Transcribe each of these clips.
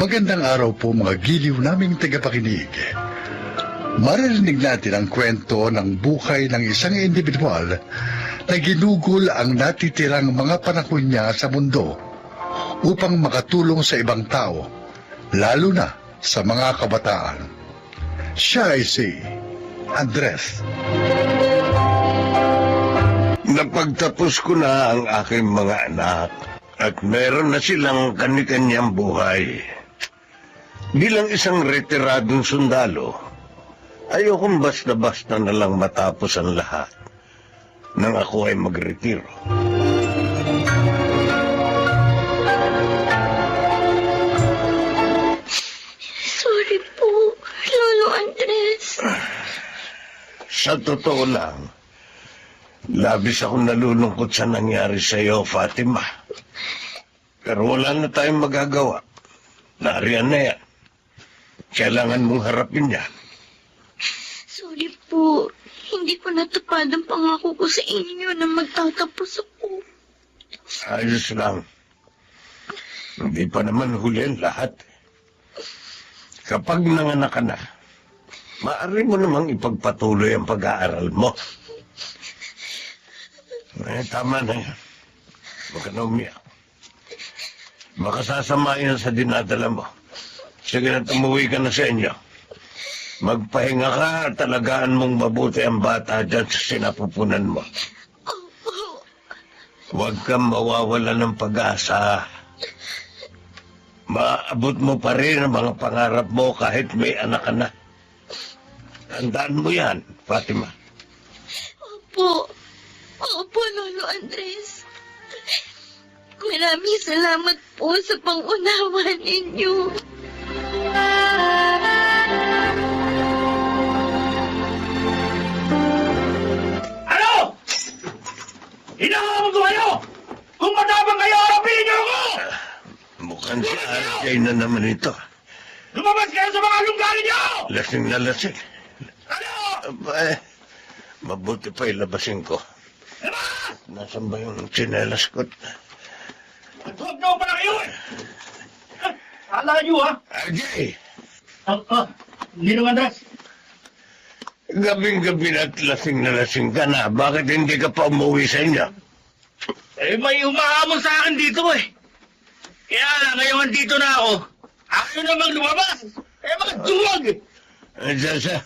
Magandang araw po mga giliw naming tagapakinig. Maririnig natin ang kwento ng buhay ng isang individual na ginugol ang natitirang mga panahon niya sa mundo upang makatulong sa ibang tao, lalo na sa mga kabataan. Siya ay si Andres. Napagtapos ko na ang aking mga anak at meron na silang kani-kanyang buhay. Bilang isang retiradong sundalo, ayokong basta-basta na lang matapos ang lahat nang ako ay magretiro. Sorry po, Lolo Andres. Sa totoo lang, labis akong nalulungkot sa nangyari sa iyo, Fatima. Pero wala na tayong magagawa. Nariyan na yan. Kailangan mong harapin yan. Sorry po, hindi ko natupad ang pangako ko sa inyo na magtatapos ako. Ayos lang. Hindi pa naman huli ang lahat. Kapag nanganak ka na, maaari mo namang ipagpatuloy ang pag-aaral mo. Tama na yan. Huwag ka na umiyak. Makasasama yan sa dinadala mo. Sige na, tumuwi ka na sa inyo. Magpahinga ka at talagaan mong mabuti ang bata dyan sa sinapupunan mo. Huwag kang mawawala ng pag-asa. Maabot mo pa rin ang mga pangarap mo kahit may anak ka na. Tandaan mo yan, Fatima. Opo, Lolo Andres. Maraming salamat po sa pangunawa ninyo. Ano? Hinahamon ko kayo! Kung matapang kayo, harapin niyo ako! Mukhang si RJ na naman ito. Lumabas kayo sa mga lunggali niyo! Lasing na lasing. Ano? Mabuti pa ilabasin ko. Labas! Nasaan ba yung tsinelas ko? Magtuwag pa na kayo eh! Kala niyo ha? RJ! Ninong Andres. Gabing-gabi na at lasing na lasing ka na. Bakit hindi ka pa umuwi sa inyo? Eh, may umahamon sa akin dito eh. Kaya lang, ngayon dito na ako. Ayaw namang lumabas. Eh, mga duwag eh. Sasa,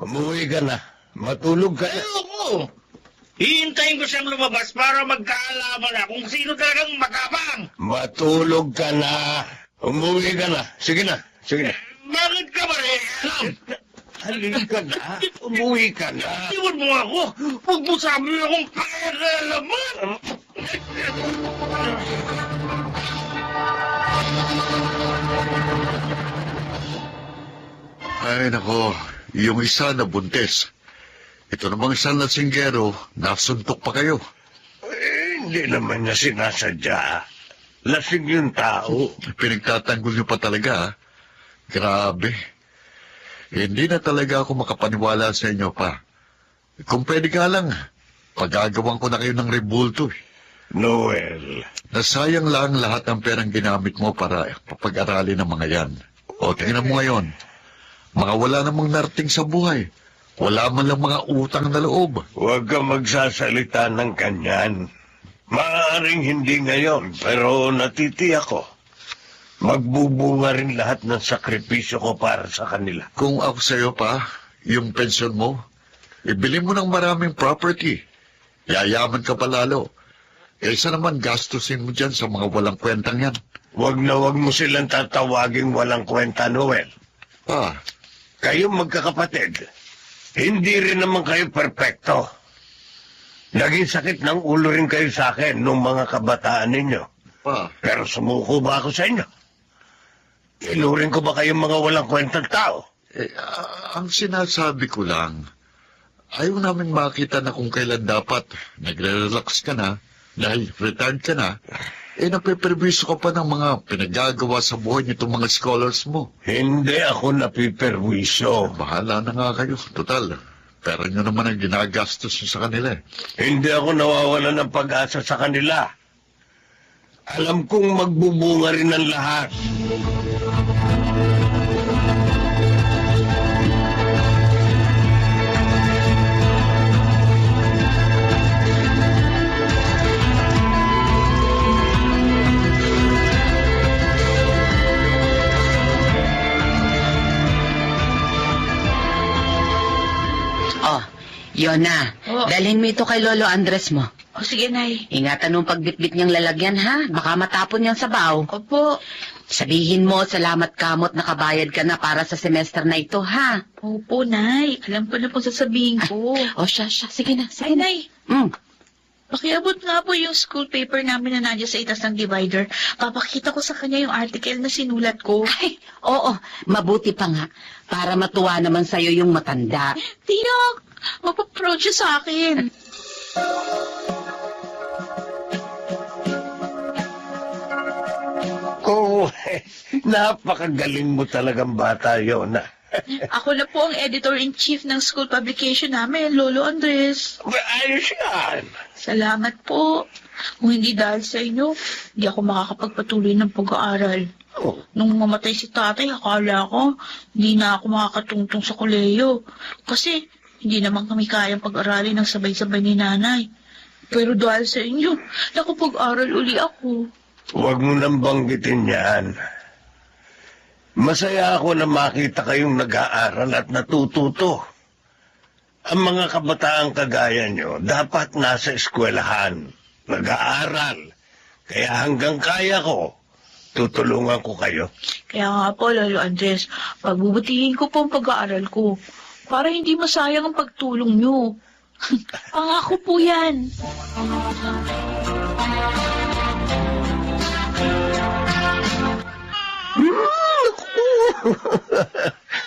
umuwi ka na. Matulog ka na. Ayoko. Hihintayin ko siyang lumabas para magkaalaman na kung sino talagang makabang. Matulog ka na. Umuwi ka na. Sige na. Sige na. Bakit ka ba eh? Alam. Halika ka na. Umuwi ka na. Iwan mo ako. Huwag mo sabi akong pakialaman. Ay nako, yung isa na buntis. Ito namang isang lasinggero, nasuntok pa kayo. Hindi naman niya sinasadya. Lasing yung tao. Pinagtatanggol niyo pa talaga, ha? Grabe. Hindi na talaga ako makapaniwala sa inyo pa. Kung pwede ka lang, pagagawan ko na kayo ng rebulto. Noel. Nasayang lang lahat ng perang ginamit mo para papag-aralin ng mga yan. O, tingnan mo ngayon. Mga wala namang narating sa buhay. Wala man lang mga utang na loob. Huwag ka magsasalita ng kanyan. Maaaring hindi ngayon, pero natitiyak ko. Magbubunga rin lahat ng sakripisyo ko para sa kanila. Kung ako sa'yo pa, yung pensyon mo, ibili mo ng maraming property. Yayaman ka pa lalo. Kaysa naman gastusin mo dyan sa mga walang kwentang yan. Huwag na huwag mo silang tatawaging walang kwenta, Noel. Kayo magkakapatid, hindi rin naman kayo perpekto. Naging sakit ng ulo rin kayo sa akin nung mga kabataan ninyo. Pero sumuko ba ako sa inyo? Inurin ko ba kayong mga walang kwentang tao? Ang sinasabi ko lang, ayaw namin makita na kung kailan dapat nagre-relax ka na, dahil retired ka na, napiperwiso ka pa ng mga pinagagawa sa buhay nitong mga scholars mo. Hindi ako napiperwiso. Bahala na nga kayo. Total, Pero nyo naman ang ginagastos nyo sa kanila eh. Hindi ako nawawalan ng pag-asa sa kanila. Alam kong magbubunga rin ang lahat. Oh, yun na. Oh. Dalhin mo ito kay Lolo Andres mo. O sige, Nay. Ingatan mo pagbitbit niyang lalagyan, ha? Baka matapon niyang sabaw. Opo. Sabihin mo, salamat kamot nakabayad ka na para sa semester na ito, ha? Opo, Nay. Alam ko na po sasabihin ko. O siya. Sige na, Ay, sige na. Nay. Pakiabot nga po yung school paper namin na nandiyan sa itas ng divider. Papakita ko sa kanya yung article na sinulat ko. Ay, oo, mabuti pa nga. Para matuwa naman sa'yo yung matanda. Tiyak! Mapaproud siya sa akin. Oh, napakagaling mo talagang bata yun. Ako na po ang editor-in-chief ng school publication namin, Lolo Andres. Ayos yan. Salamat po. Kung hindi dahil sa inyo, hindi ako makakapagpatuloy ng pag-aaral. Oh, Nung mamatay si tatay, akala ko hindi na ako makakatungtong sa koleyo. Kasi hindi naman kami kayang pag-aralin ng sabay-sabay ni nanay. Pero dahil sa inyo, nakapag-aral uli ako. huwag mo nang banggitin yan. Masaya ako na makita kayong nag-aaral at natututo. Ang mga kabataang kagaya nyo, dapat nasa eskwelahan, nag-aaral. Kaya hanggang kaya ko, tutulungan ko kayo. Kaya nga po, Lolo Andres, pagbubutihin ko po ang pag-aaral ko para hindi masayang ang pagtulong nyo. Pangako po yan.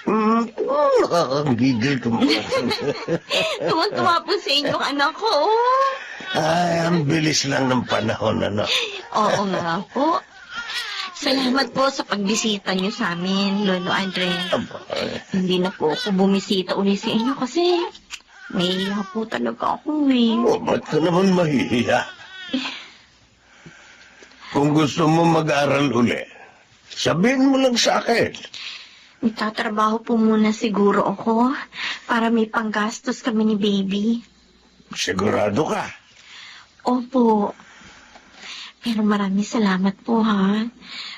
Nakakagigil ko. Tuwan-tuwa po sa inyong anak ko. Ay, ang bilis lang ng panahon, ano. Oo nga po. Salamat po sa pagbisita niyo sa amin, Lolo Andres. Hindi na po ako bumisita uli sa inyo kasi nahihiya po talaga ako eh. Oh, ba't ka naman mahihiya? Kung gusto mo mag-aral uli, sabihin mo lang sa akin. Magtatrabaho po muna siguro ako para may panggastos kami ni baby. Sigurado ka. Opo. Pero maraming salamat po ha.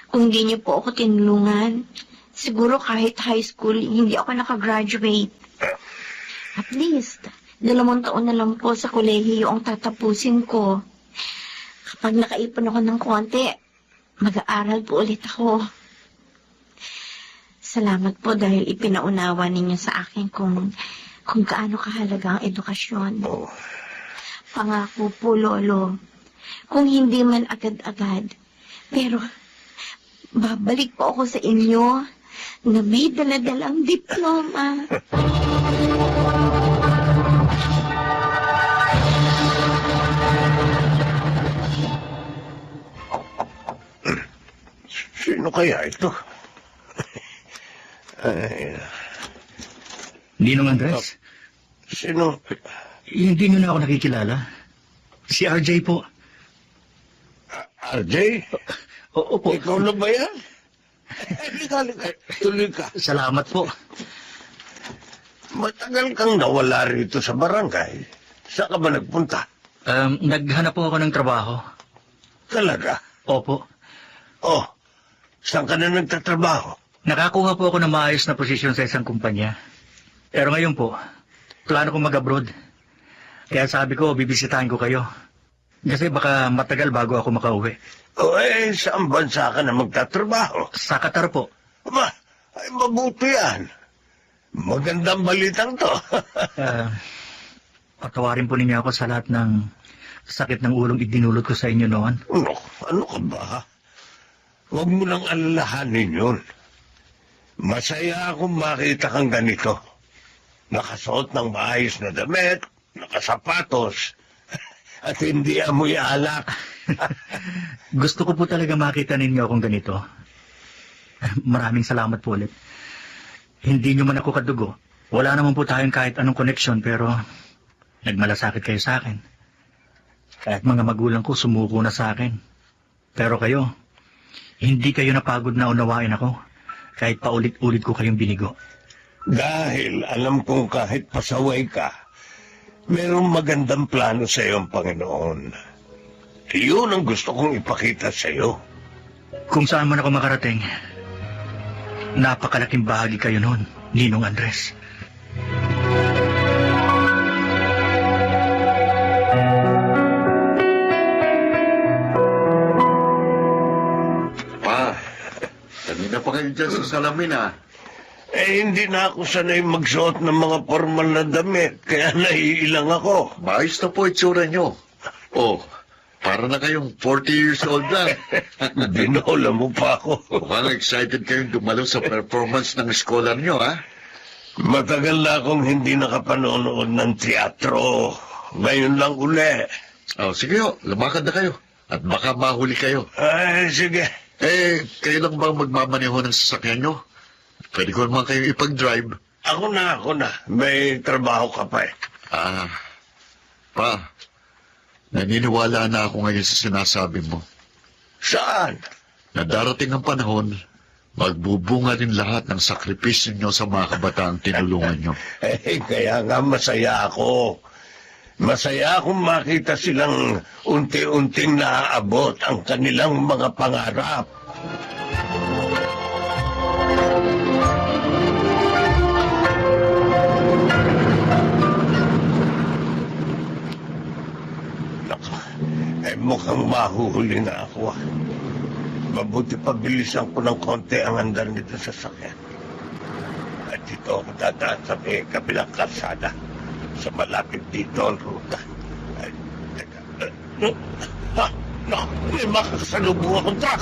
Kung hindi niyo po ako tinulungan, siguro kahit high school, hindi ako nakagraduate. At least, 2 taon na lang po sa kolehiyo ang tatapusin ko. Kapag nakaipon ako ng konti, mag-aaral po ulit ako. Salamat po dahil ipinaunawa ninyo sa akin kung gaano kahalaga ang edukasyon. Oh, Pangako po, Lolo. Kung hindi man agad-agad, pero babalik po ako sa inyo na may daladalang diploma. sino kaya ito? Ay, Ninong Andres, sino? hindi nyo na ako nakikilala. Si RJ po. RJ? Oo po. Ikaw na ba yan? Halika. Tuloy ka. Salamat po. Matagal kang nawala rito sa barangay. Saan ka ba nagpunta? Naghanap po ako ng trabaho. Talaga? Opo. Oh, saan ka na nagtatrabaho? Nakakuha po ako ng maayos na posisyon sa isang kumpanya. Pero ngayon po, plano ko mag-abroad. Kaya sabi ko, bibisitahin ko kayo. Kasi baka matagal bago ako makauwi. O saan bansa ka na magtatrabaho? Sa Qatar po. Aba, ay mabuti yan. Magandang balitang to. Patawarin po ninyo ako sa lahat ng sakit ng ulong idinulot ko sa inyo noon. Ano ka ba? Huwag mo nang alalahanin yun. Masaya akong makita kang ganito. Nakasuot ng maayos na damit, nakasapatos, at hindi amoy alak. Gusto ko po talaga makita ninyo akong ganito. Maraming salamat po ulit. Hindi nyo man ako kadugo, Wala naman po tayong kahit anong koneksyon pero nagmalasakit kayo sa akin. Kahit mga magulang ko sumuko na sa akin. Pero kayo, hindi kayo napagod na unawain ako kahit paulit-ulit ko kayong binigo. Dahil alam kong kahit pasaway ka, mayroong magandang plano sa iyo ang Panginoon. Iyon ang gusto kong ipakita sa iyo. Kung saan man ako makarating, napakalaking bahagi kayo noon, Ninong Andres. Pa, kanina pa kayo dyan sa salamin, ha? Hindi na ako sanay magsuot ng mga formal na damit, kaya naiilang ako. Maayos na po itsura nyo. Oh, para na kayong 40 years old na. Binola mo pa ako. Mukhang excited kayong dumalo sa performance ng scholar nyo, ha? Matagal na akong hindi nakapanonood ng teatro. Ngayon lang uli. Oh, sige ho, lumakad na kayo. At baka mahuli kayo. Ay, sige. Kayo lang bang magmamaneho ng sasakyan nyo? Pwede ko naman kayo ipag-drive. Ako na. May trabaho ka pa eh. Pa, naniniwala na ako ngayon sa sinasabi mo. Saan? Na darating ang panahon, magbubunga din lahat ng sakripisyo nyo sa mga kabataang tinulungan nyo. Kaya nga masaya ako. Masaya akong makita silang unti-unting naaabot ang kanilang mga pangarap. Mukhang mahuhuli na ako. Mabuti pabilisan ko ng konti ang andar nito sa sakyan. At dito ako dadaan sa may kabilang kalsada. Sa malapit dito ang ruta. Ay, teka. May makasalubong akong truck.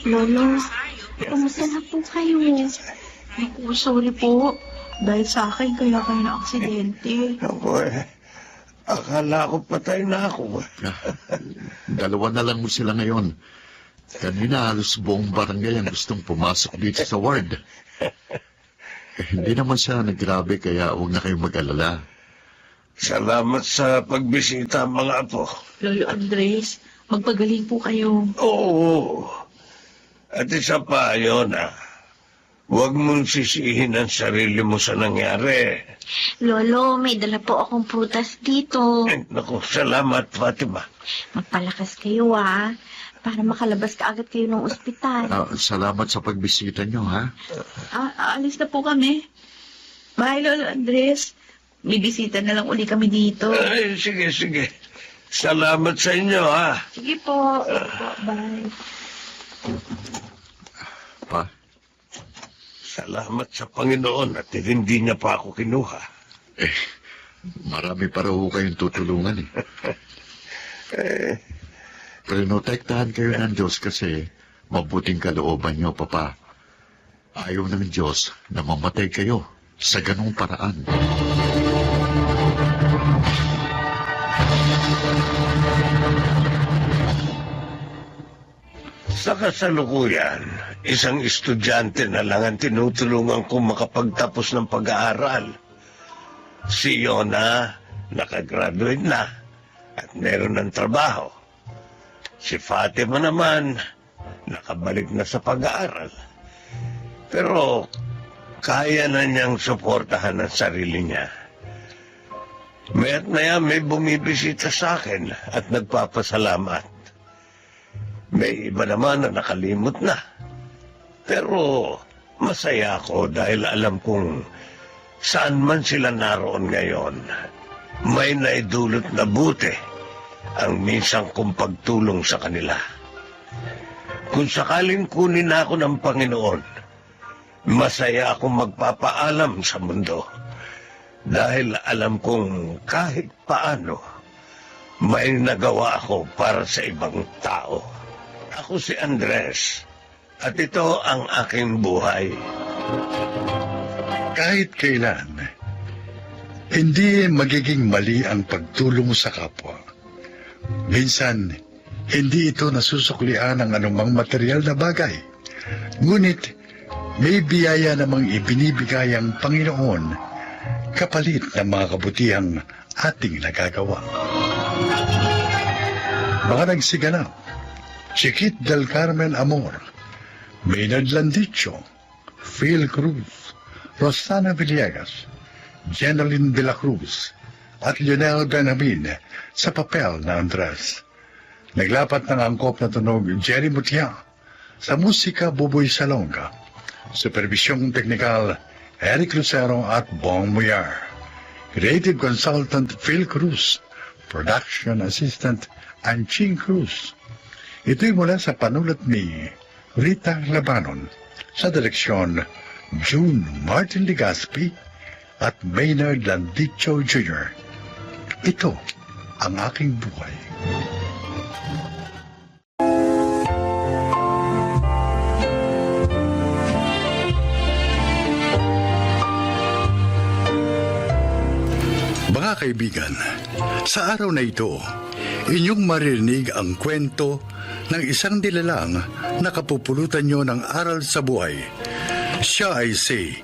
Lolo, kumusta na po kayo? Naku, sorry po. Dahil sa akin, kaya kayo na-aksidente. Ako akala ko patay na ako. Dalawa na lang mo sila ngayon. Kanina halos buong barangay ang gustong pumasok dito sa ward. Hindi naman siya naggrabe kaya huwag na kayong mag-alala. Salamat sa pagbisita, mga apo. Lolo Andres, magpagaling po kayo. Oo. At isa pa, Yona, huwag mong sisihin ang sarili mo sa nangyari. Lolo, may dala po akong prutas dito. Naku, salamat, Fatima. Magpalakas kayo, para makalabas ka agad kayo ng ospital. Salamat sa pagbisita nyo, ha? Aalis na po kami. Bye, Lolo Andres. May bisita na lang uli kami dito. Ay, sige. Salamat sa inyo, ha? Sige po. Bye. Pa, Salamat sa Panginoon at hindi niya pa ako kinuha. marami pa raw kayong tutulungan, Prinotektahan kayo ng Diyos kasi mabuting kalooban nyo, Papa. Ayaw ng Diyos na mamatay kayo sa ganong paraan. Sa kasalukuyan, isang estudyante na lang ang tinutulungan kong makapagtapos ng pag-aaral. Si Yona, nakagraduate na at meron ng trabaho. Si Fatima naman, nakabalik na sa pag-aaral. Pero kaya na niyang suportahan ang sarili niya. Maya't maya may bumibisita sa akin at nagpapasalamat. May iba naman na nakalimot na. Pero masaya ako dahil alam kong saan man sila naroon ngayon, may naidulot na buti ang minsan kong pagtulong sa kanila. Kung sakaling kunin ako ng Panginoon, masaya akong magpapaalam sa mundo dahil alam kong kahit paano may nagawa ako para sa ibang tao. Ako si Andres, at ito ang aking buhay. Kahit kailan, hindi magiging mali ang pagtulong sa kapwa. Minsan, hindi ito nasusuklian ng anumang material na bagay. Ngunit, may biyaya namang ibinibigay ang Panginoon kapalit ng mga kabutihang ating nagagawa. Mga nagsiganap, Chiquit del Carmen Amor, Maynard Landicho, Phil Cruz, Rosana Villegas, Jeneline de la Cruz, at Lionel Benjamin sa papel na Andres. Naglapat ng angkop na tunog Jerry Mutia, sa musika Buboy Salonga, supervisyong teknikal Eric Lucero at Bong Muyar, creative consultant Phil Cruz, production assistant Anching Cruz. Ito'y mula sa panulat ni Rita Labanon, sa direksyon June Martin Legaspi at Maynard Landicho Jr. Ito ang aking buhay. Mga kaibigan, sa araw na ito, inyong maririnig ang kwento ng isang nilalang na kapupulutan nyo ng aral sa buhay. Siya ay si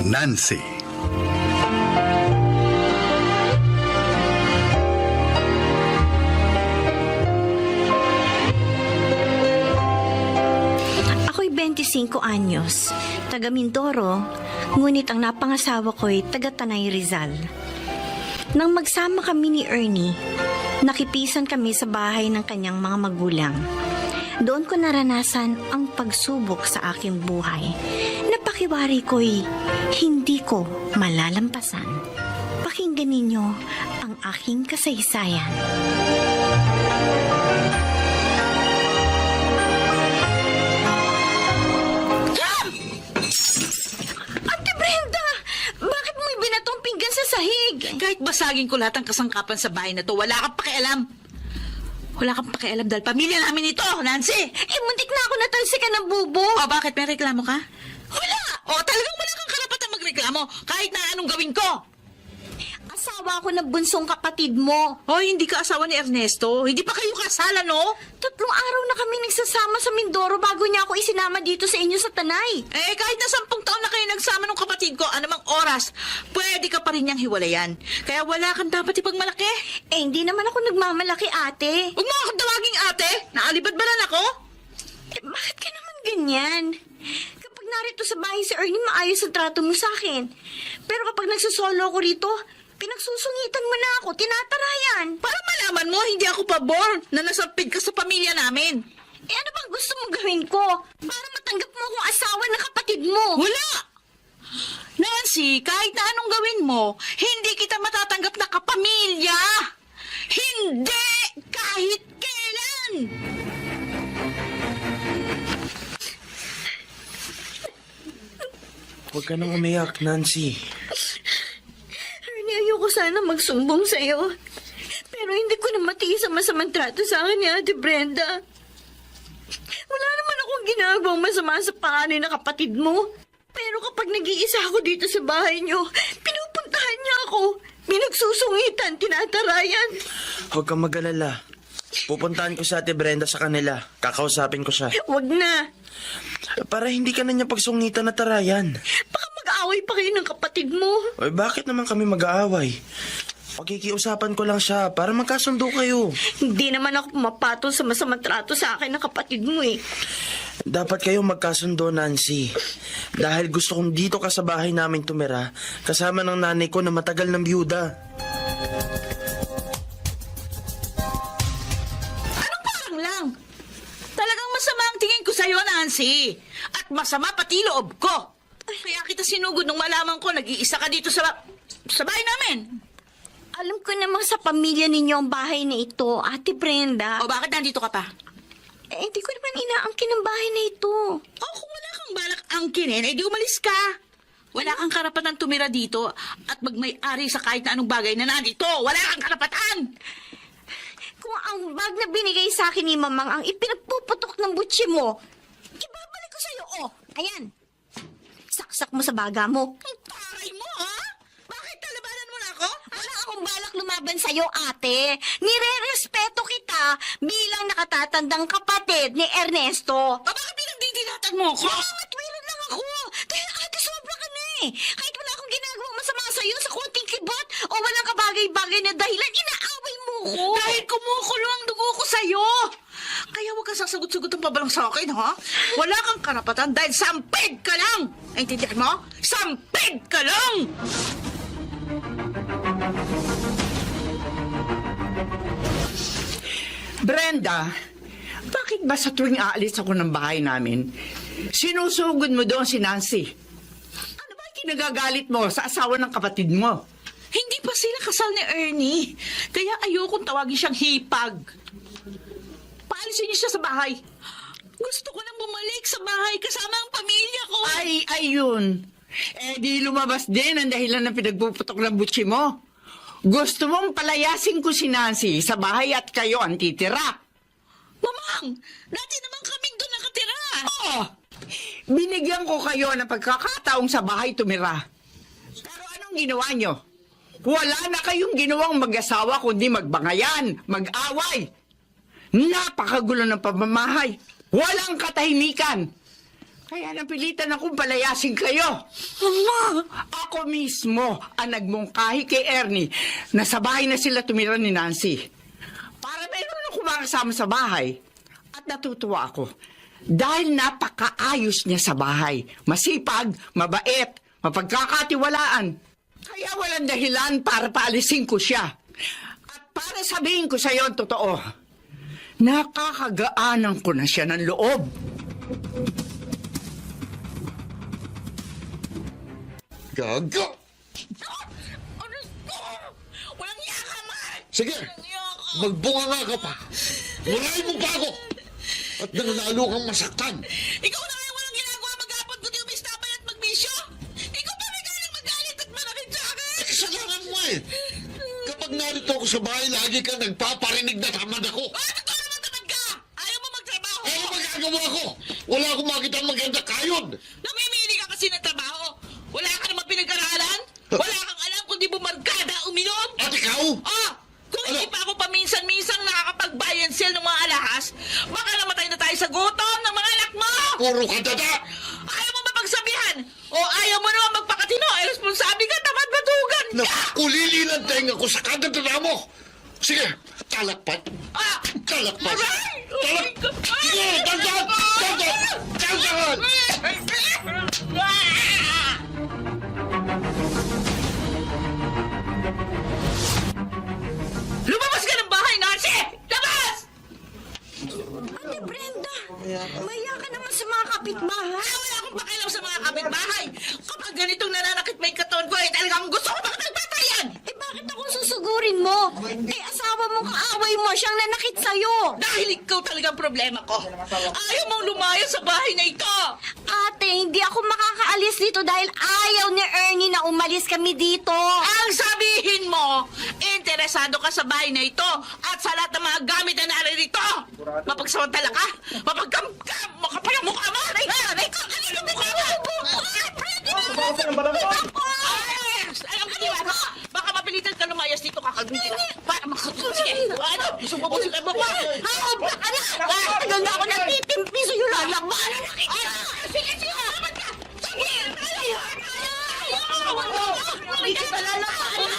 Nancy. Ako'y 25 anyos, taga Mindoro, ngunit ang napangasawa ko'y taga Tanay Rizal. Nang magsama kami ni Ernie, nakipisan kami sa bahay ng kanyang mga magulang. Doon ko naranasan ang pagsubok sa aking buhay. Napakiwari ko'y hindi ko malalampasan. Pakinggan ninyo ang aking kasaysayan. Ate Brenda! Bakit mo ibinatong pinggan sa sahig? Kahit basagin ko lahat ang kasangkapan sa bahay na to, wala kang pakialam. Wala kang pakialam dahil pamilya namin ito, Nancy! Muntik na ako natalsikan ng bubo. O bakit, may reklamo ka? Wala! O talagang wala kang karapatang magreklamo kahit na anong gawin ko. Asawa ako ng bunsong kapatid mo. O hindi ka asawa ni Ernesto. Hindi pa kayo kasala, no? 3 araw na kami nagsasama sa Mindoro bago niya ako isinama dito sa inyo sa Tanay. Kahit na 10 taon na kayo nagsama ng kapatid ko, anumang oras, pwede ka pa rin niyang hiwalayan. Kaya wala kang dapat ipagmalaki. Hindi naman ako nagmamalaki, ate. Huwag mo akong tawaging ate. Naalibad-balan ako. Bakit ka naman ganyan? Kapag narito sa bahay si Ernie, maayos ang trato mo sa akin. Pero kapag nagsosolo ako rito, pinagsusungitan mo na ako, tinatarayan. Para malaman mo, hindi ako pabor na nasampid ka sa pamilya namin. Ano bang gusto mong gawin ko? Para matanggap mo akong asawa ng kapatid mo. Wala! Nancy, kahit na anong gawin mo, hindi kita matatanggap na kapamilya. Hindi! Kahit kailan! Huwag ka nang umiyak, Nancy. Ernie, ayoko sana magsumbong sa'yo. Pero hindi ko na matiis ang masamang trato sa akin ni Ate Brenda. Wala naman akong ginagawang masama sa panganay na kapatid mo. Pero kapag nag-iisa ako dito sa bahay niyo, pinupuntahan niya ako. Pinagsusungitan, tinatarayan. Huwag kang mag-alala. Pupuntahan ko sa Ate Brenda sa kanila. Kakausapin ko siya. Huwag na. Para hindi ka na niya pagsungitan na tarayan. Baka mag-aaway pa kayo ng kapatid mo. Oy, bakit naman kami mag-aaway? Pakikiusapan ko lang siya para magkasundo kayo. Hindi naman ako pumapatol sa masamang trato sa akin ng kapatid mo eh. Dapat kayo magkasundo, Nancy. Dahil gusto kong dito ka sa bahay namin tumira, kasama ng nanay ko na matagal ng byuda. Anong parang lang? Talagang masama ang tingin ko sa'yo, Nancy. At masama pati loob ko. Kaya kita sinugod nung malaman ko nag-iisa ka dito sa bahay namin. Alam ko namang sa pamilya ninyo ang bahay na ito, Ate Brenda. O bakit nandito ka pa? Hindi ko naman inaangkin ang bahay na ito. Kung wala kang balak angkinin, di umalis ka. Wala kang karapatan tumira dito at magmay-ari sa kahit na anong bagay na nandito. Wala kang karapatan! kung ang bag na binigay sa akin ni Mamang ang ipinagpuputok ng butsi mo, ibabalik ko sa'yo. Oh, ayan. Saksak mo sa baga mo. Ang taray mo, ha? Bakit talabanan mo na ako? Wala akong balak lumaban sa'yo, ate. Nire-respeto kita bilang nakatatandang kapatid ni Ernesto. Bakit pinagdidilatan mo ako? Mamatwiran lang ako. Dahil ate, sobra ka na eh. Kahit wala akong ginagawang masama sa'yo sa konting kibot o walang kabagay-bagay na dahilan, inaaway mo ko. Dahil kumukulo ang dugo ko sa'yo. Kaya huwag kang sasagot-sagot ang pabalang sa akin, ha? Wala kang karapatan dahil sampid ka lang! Naintindihan mo? Sampid ka lang! Brenda, bakit ba sa tuwing aalis ako ng bahay namin, sinusugod mo doon si Nancy? Ano ba yung kinagagalit mo sa asawa ng kapatid mo? Hindi pa sila kasal ni Ernie. Kaya ayokong tawagin siyang hipag. Paalisin niyo siya sa bahay. Gusto ko nang bumalik sa bahay kasama ang pamilya ko. Ay, ayun. Eh di lumabas din ang dahilan ng pinagpuputok ng butsi mo. Gusto mong palayasin ko si Nancy sa bahay at kayo ang titira. Mamang, dati naman kaming doon nakatira. Oo. Binigyan ko kayo ng pagkakataong sa bahay tumira. Pero anong ginawa nyo? Wala na kayong ginawang mag-asawa kundi magbangayan, mag-away. Napakagulo ng pamamahay. Walang katahimikan. Kaya napilitan akong palayasin kayo. Mama! Ako mismo ang nagmungkahi kay Ernie na sa bahay na sila tumira ni Nancy. Para meron akong makasama sa bahay. At natutuwa ako. Dahil napakaayos niya sa bahay. Masipag, mabait, mapagkakatiwalaan. Kaya walang dahilan para paalisin ko siya. At para sabihin ko sa iyo ang totoo, nakakagaanan ko na siya ng loob. Gaga! Walang yaka, man! Sige, magbunga nga ka pa. Mulayin mo pa ako. At nanalo kang masaktan. Ikaw na nga walang ginagawa maghapon kundi umistapay at magbisyo! Ikaw pa may galang magalit at manakit sa akin! Kasalanan mo eh. Kapag narito ako sa bahay, lagi ka nagpaparinig na tamad ako. Totoo naman tamad ka! Ayaw mo magtrabaho! Ano magagawa ko? Wala akong makita ang maganda kayod. Namimili ka kasi ng trabaho! Wala ka naman pinag-aralan? Wala kang alam kundi bumarkada uminom? At ikaw? Oh! Kung hindi pa ako paminsan-minsang nakakapag-buy and sell ng mga alahas, baka namatay na tayo sa gutom ng mga anak mo! Puro ka dada. Ayaw mo ba pagsabihan? O ayaw mo naman magpakatino? Eh, responsable ka, tamad batugan ka! Nakulililan tenga ko sa kadadada mo. Sige, talakpat. Ah! Talakpat. Aray! Sige, dandan! Dandan! Dandan! Lumabas ka ng bahay, Nancy! Labas! Ate Brenda, maya ka naman sa mga kapitbahay. Wala akong pakialam sa mga kapitbahay. Kapag ganitong nananakit may katawan ko, eh talagang gusto ko makatagpatayan! Eh bakit ako susugurin mo? Eh asawa mong kaaway mo siyang nanakit sa'yo. Dahil ikaw talagang problema ko. Ayaw mong lumayo sa bahay na ito. Ate, hindi ako makakaalis dito dahil ayaw ni Ernie na umalis kami dito. Ang sabihin mo, interesado ka sa bahay na ito at sa lahat ng mga gamit na naririto. Mapagsamantala ka? Makapal ang mukha mo? Aray ka! Kanino mukha mo? Alam ka diba? Baka mapilitan ka lumayas dito kakagawin ka. Para makatusin. Ano? Gusto mo busin ka mo pa? Baka na! Tagal na ako nagtitimpi sa'yo lang. Sige, sige! Laban ka! Sige! Hindi ka lalakaan.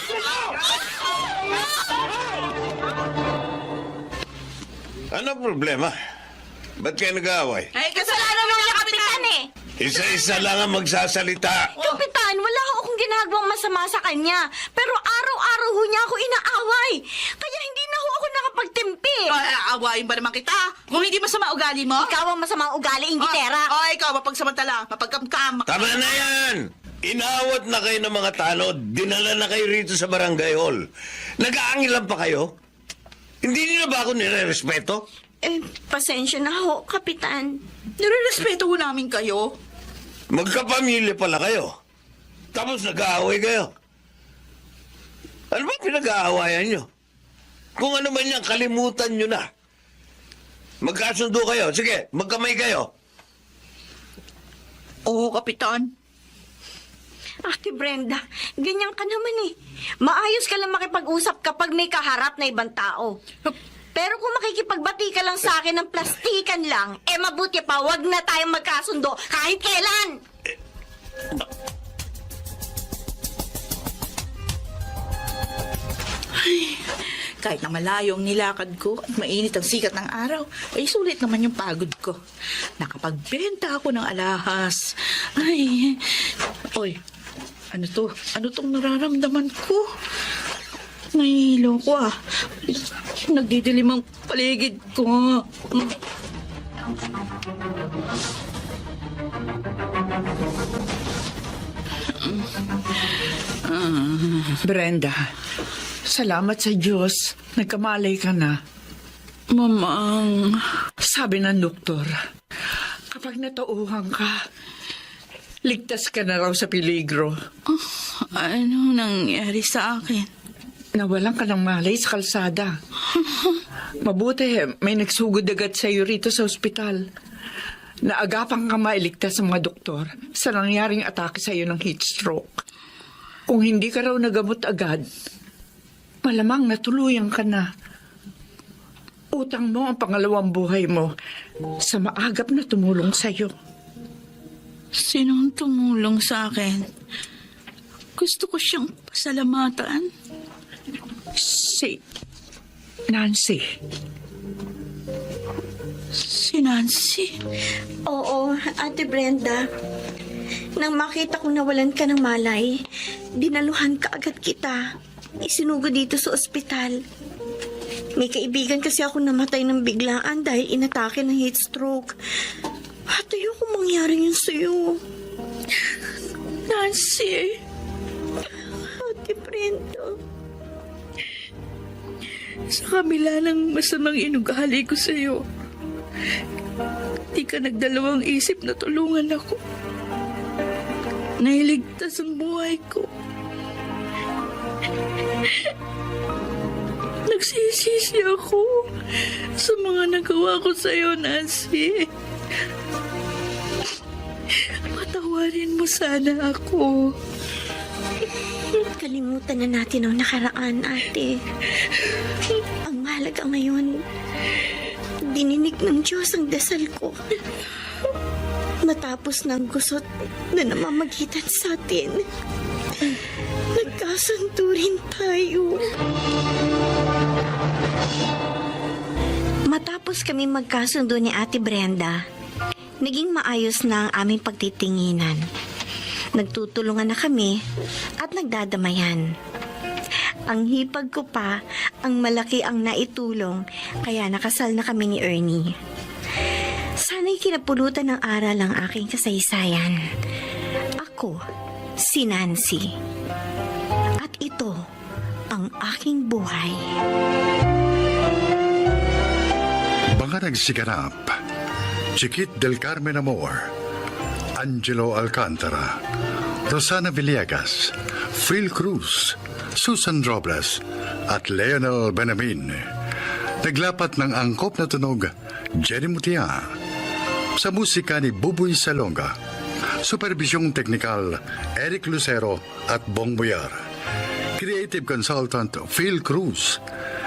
Ano problema? Ba't kayo nag-aaway? Ay, Kasalanan mo niya, Kapitan eh. Isa-isa lang ang magsasalita. Kapitan, wala akong ginagawang masama sa kanya. Pero araw-araw ho niya ako inaaway. Kaya hindi na ho ako nakapagtimpi. awayin ba naman kita? Kung hindi masama ugali mo? Ikaw ang masama ugali, ingitera. Ikaw, mapagsamantala, mapagkamkam. Tama na yan! Inawat na kayo ng mga tanod. Dinala na kayo rito sa barangay hall. Nag-aangilan pa kayo? Hindi niyo ba ako nire-respeto? Eh, pasensya na ho, Kapitan. Nire-respeto ho namin kayo. Magkapamilya pala kayo. Tapos nag-aaway kayo. Ano ba pinag-aawayan nyo? Kung ano man yan, kalimutan nyo na. Magkasundo kayo. Sige, magkamay kayo. Oo, Kapitan. Ate Brenda, ganyan ka naman eh. Maayos ka lang makipag-usap kapag may kaharap na ibang tao. Pero kung makikipagbati ka lang sa akin ng plastikan lang, mabuti pa, wag na tayong magkasundo kahit kailan. Kahit na malayo ang nilakad ko at mainit ang sikat ng araw, ay sulit naman yung pagod ko. Nakapagbenta ako ng alahas. Ay, oy, ano to? Ano tong nararamdaman ko? Nahihilo ko ah. Nagdidilim ang paligid ko. Brenda, salamat sa Diyos. Nagkamalay ka na. Mamang, Sabi ng doktor, kapag natauhan ka, ligtas ka na raw sa peligro. ano nangyari sa akin? Nawalan ka ng malay sa kalsada. Mabuti, may nagsugod agad sa iyo rito sa ospital. Naagapan ka mailigtas ng mga doktor sa nangyaring atake sa iyo ng heat stroke. Kung hindi ka raw nagamot agad, malamang natuluyan ka na. Utang mo ang pangalawang buhay mo sa maagap na tumulong sa iyo. Sinong tumulong sa akin? Gusto ko siyang pasalamatan. Si Nancy. Si Nancy. Oo, Ate Brenda. Nang makita kong nawalan ka ng malay, dinaluhan ka agad kita. Isinugo dito sa ospital. May kaibigan kasi ako namatay ng biglaan dahil inatake ng heat stroke. At ayoko mangyari yun sa'yo. Nancy. Ate Brenda. Sa kabila ng masamang inugali ko sa iyo, di ka nagdalawang isip na tulungan ako. Nailigtas ang buhay ko. Nagsisisi ako sa mga nagawa ko sa iyo, Nancy. Patawarin mo sana ako. Kalimutan na natin ang nakaraan, ate. Ang mahalaga ngayon, dininig ng Diyos ang dasal ko. Matapos ng gusot na namamagitan sa atin, nagkasundo rin tayo. Matapos kami magkasundo ni Ate Brenda, naging maayos na ang aming pagtitinginan. Nagtutulungan na kami at nagdadamayan. Ang hipag ko pa, ang malaki ang naitulong, kaya nakasal na kami ni Ernie. Sana'y kinapulutan ng aral ang aking kasaysayan. Ako, si Nancy. At ito, ang aking buhay. Mga nagsiganap, Chiquit del Carmen Amor, Angelo Alcantara, Rosana Villegas, Phil Cruz, Susan Robles, at Leonel Benamin. Naglapat ng angkop na tunog, Jenny Mutia. Sa musika ni Buboy Salonga. Supervisyong teknikal, Eric Lucero at Bong Boyar. Creative Consultant, Phil Cruz.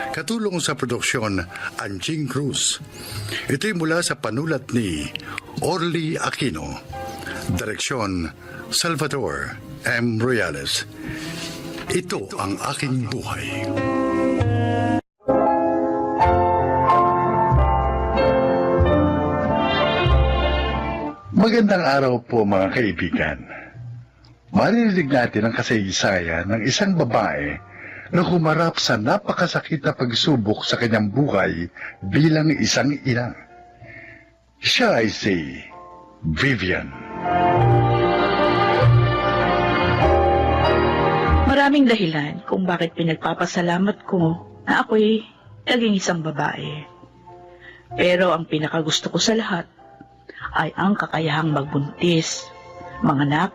Katulong sa produksyon, Anjing Cruz. Ito'y mula sa panulat ni Orly Aquino. Direksyon, Salvador M. Royales. Ito ang aking buhay. Magandang araw po mga kaibigan. Maririnig natin ang kasaysayan ng isang babae na humarap sa napakasakit na pagsubok sa kanyang buhay bilang isang ina. Siya ay si Vivian. Maraming dahilan kung bakit pinagpapasalamat ko na ako'y naging isang babae. Pero ang pinakagusto ko sa lahat ay ang kakayahang magbuntis, manganak,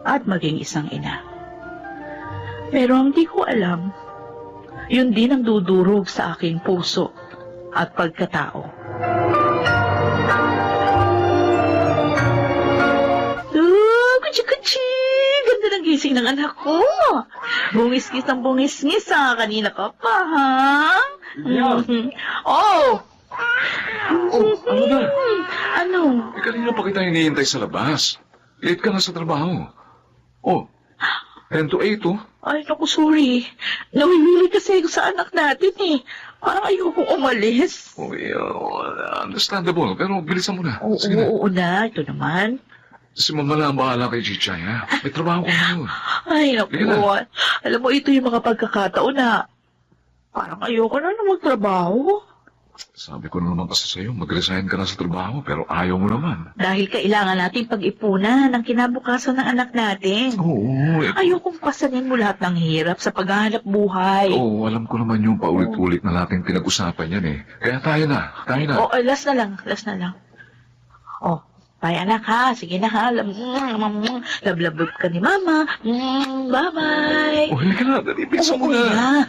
at maging isang ina. Pero hindi ko alam Yun din ang dudurog sa aking puso at pagkatao. Kutsi-kutsi! Ganda ng gising ng anak ko. Bungis-ngis ang bungis-ngis kanina ka pa, ha? Oh! Ano ba? Ano? Kanina pa kita hinihintay sa labas. Late ka na sa trabaho. 10 to 8, oh. Ay, naku, sorry. Namimili kasi ako sa anak natin eh. Parang ayoko umalis. Understandable, pero bilisan mo na. Oo, Sige na. oo na. Ito naman. Si Mama na ang bahala kay Chichay, ha? May trabaho ko ngayon. Ay, naku. Sige na. Alam mo, ito yung mga pagkakataon na parang ayoko na magtrabaho. Sabi ko na naman kasi sa'yo, mag-resign ka na sa trabaho, pero ayaw mo naman. Dahil kailangan natin pag-ipunan ng kinabukasan ng anak natin. Oo, Ayokong pasanin mo lahat ng hirap sa paghahanap buhay. Oo, alam ko naman yung paulit-ulit na nating pinag-usapan yan eh. Kaya tayo na. Oh, last na lang. Oh, bye anak ha. Sige na ha. Lablabot ka ni mama. Bye-bye. Oh, halika na. Dali, bilisan mo Oo na.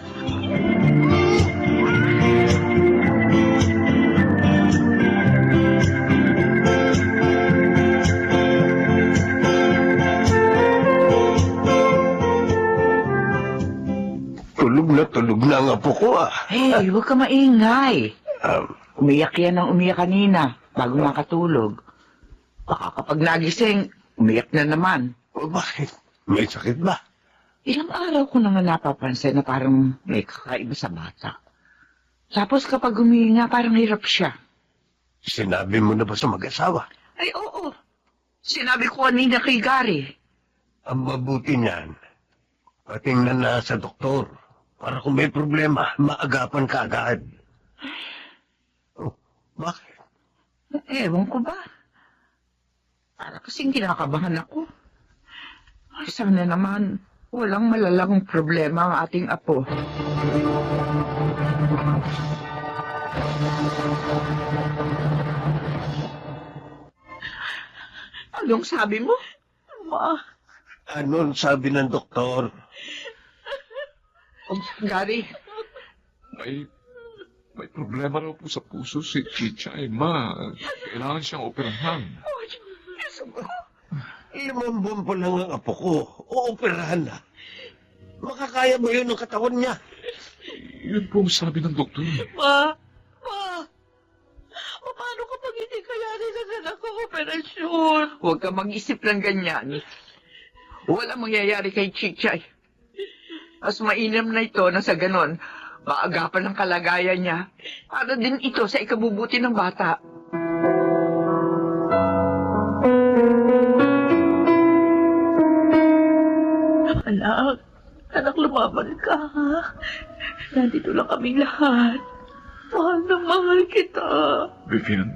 Tulog na ang apo ko, ah. Hey, huwag ka maingay. Umiyak yan ng umiyak kanina bago makatulog. Baka kapag nagising, umiyak na naman. Bakit? May sakit ba? Ilang araw ko na nga napapansin na parang may kakaiba sa bata. Tapos kapag humihinga, parang hirap siya. Sinabi mo na ba sa mag-asawa? Ay, oo. Sinabi ko kanina kay Gary. Ang mabuti niyan, patingnan na sa doktor. Para kung may problema, maagapan ka agad. Oh, bakit? Ewan ko ba? Para kasing kinakabahan ako. Ay, sana naman walang malalang problema ang ating apo. Anong sabi mo? Ma. Anong sabi ng doktor? Oh, Gary, May problema raw po sa puso si Chichay, ma. Kailangan siyang operahan. 5 buwan pa lang ang apo ko. Ooperahan na. Makakaya mo yun ng katawan niya. Yun po ang sabi ng doktor. Ma. Paano kapag hindi kaya rin ang anak ko operasyon? huwag ka mag-isip ng ganyan. Walang mangyayari kay Chichay. Mas mainam na ito na sa ganon, maagapan ang kalagayan niya. Para din ito sa ikabubuti ng bata. Anak, lumaban ka, ha? Nandito lang kaming lahat. Mahal na mahal kita. Vivian,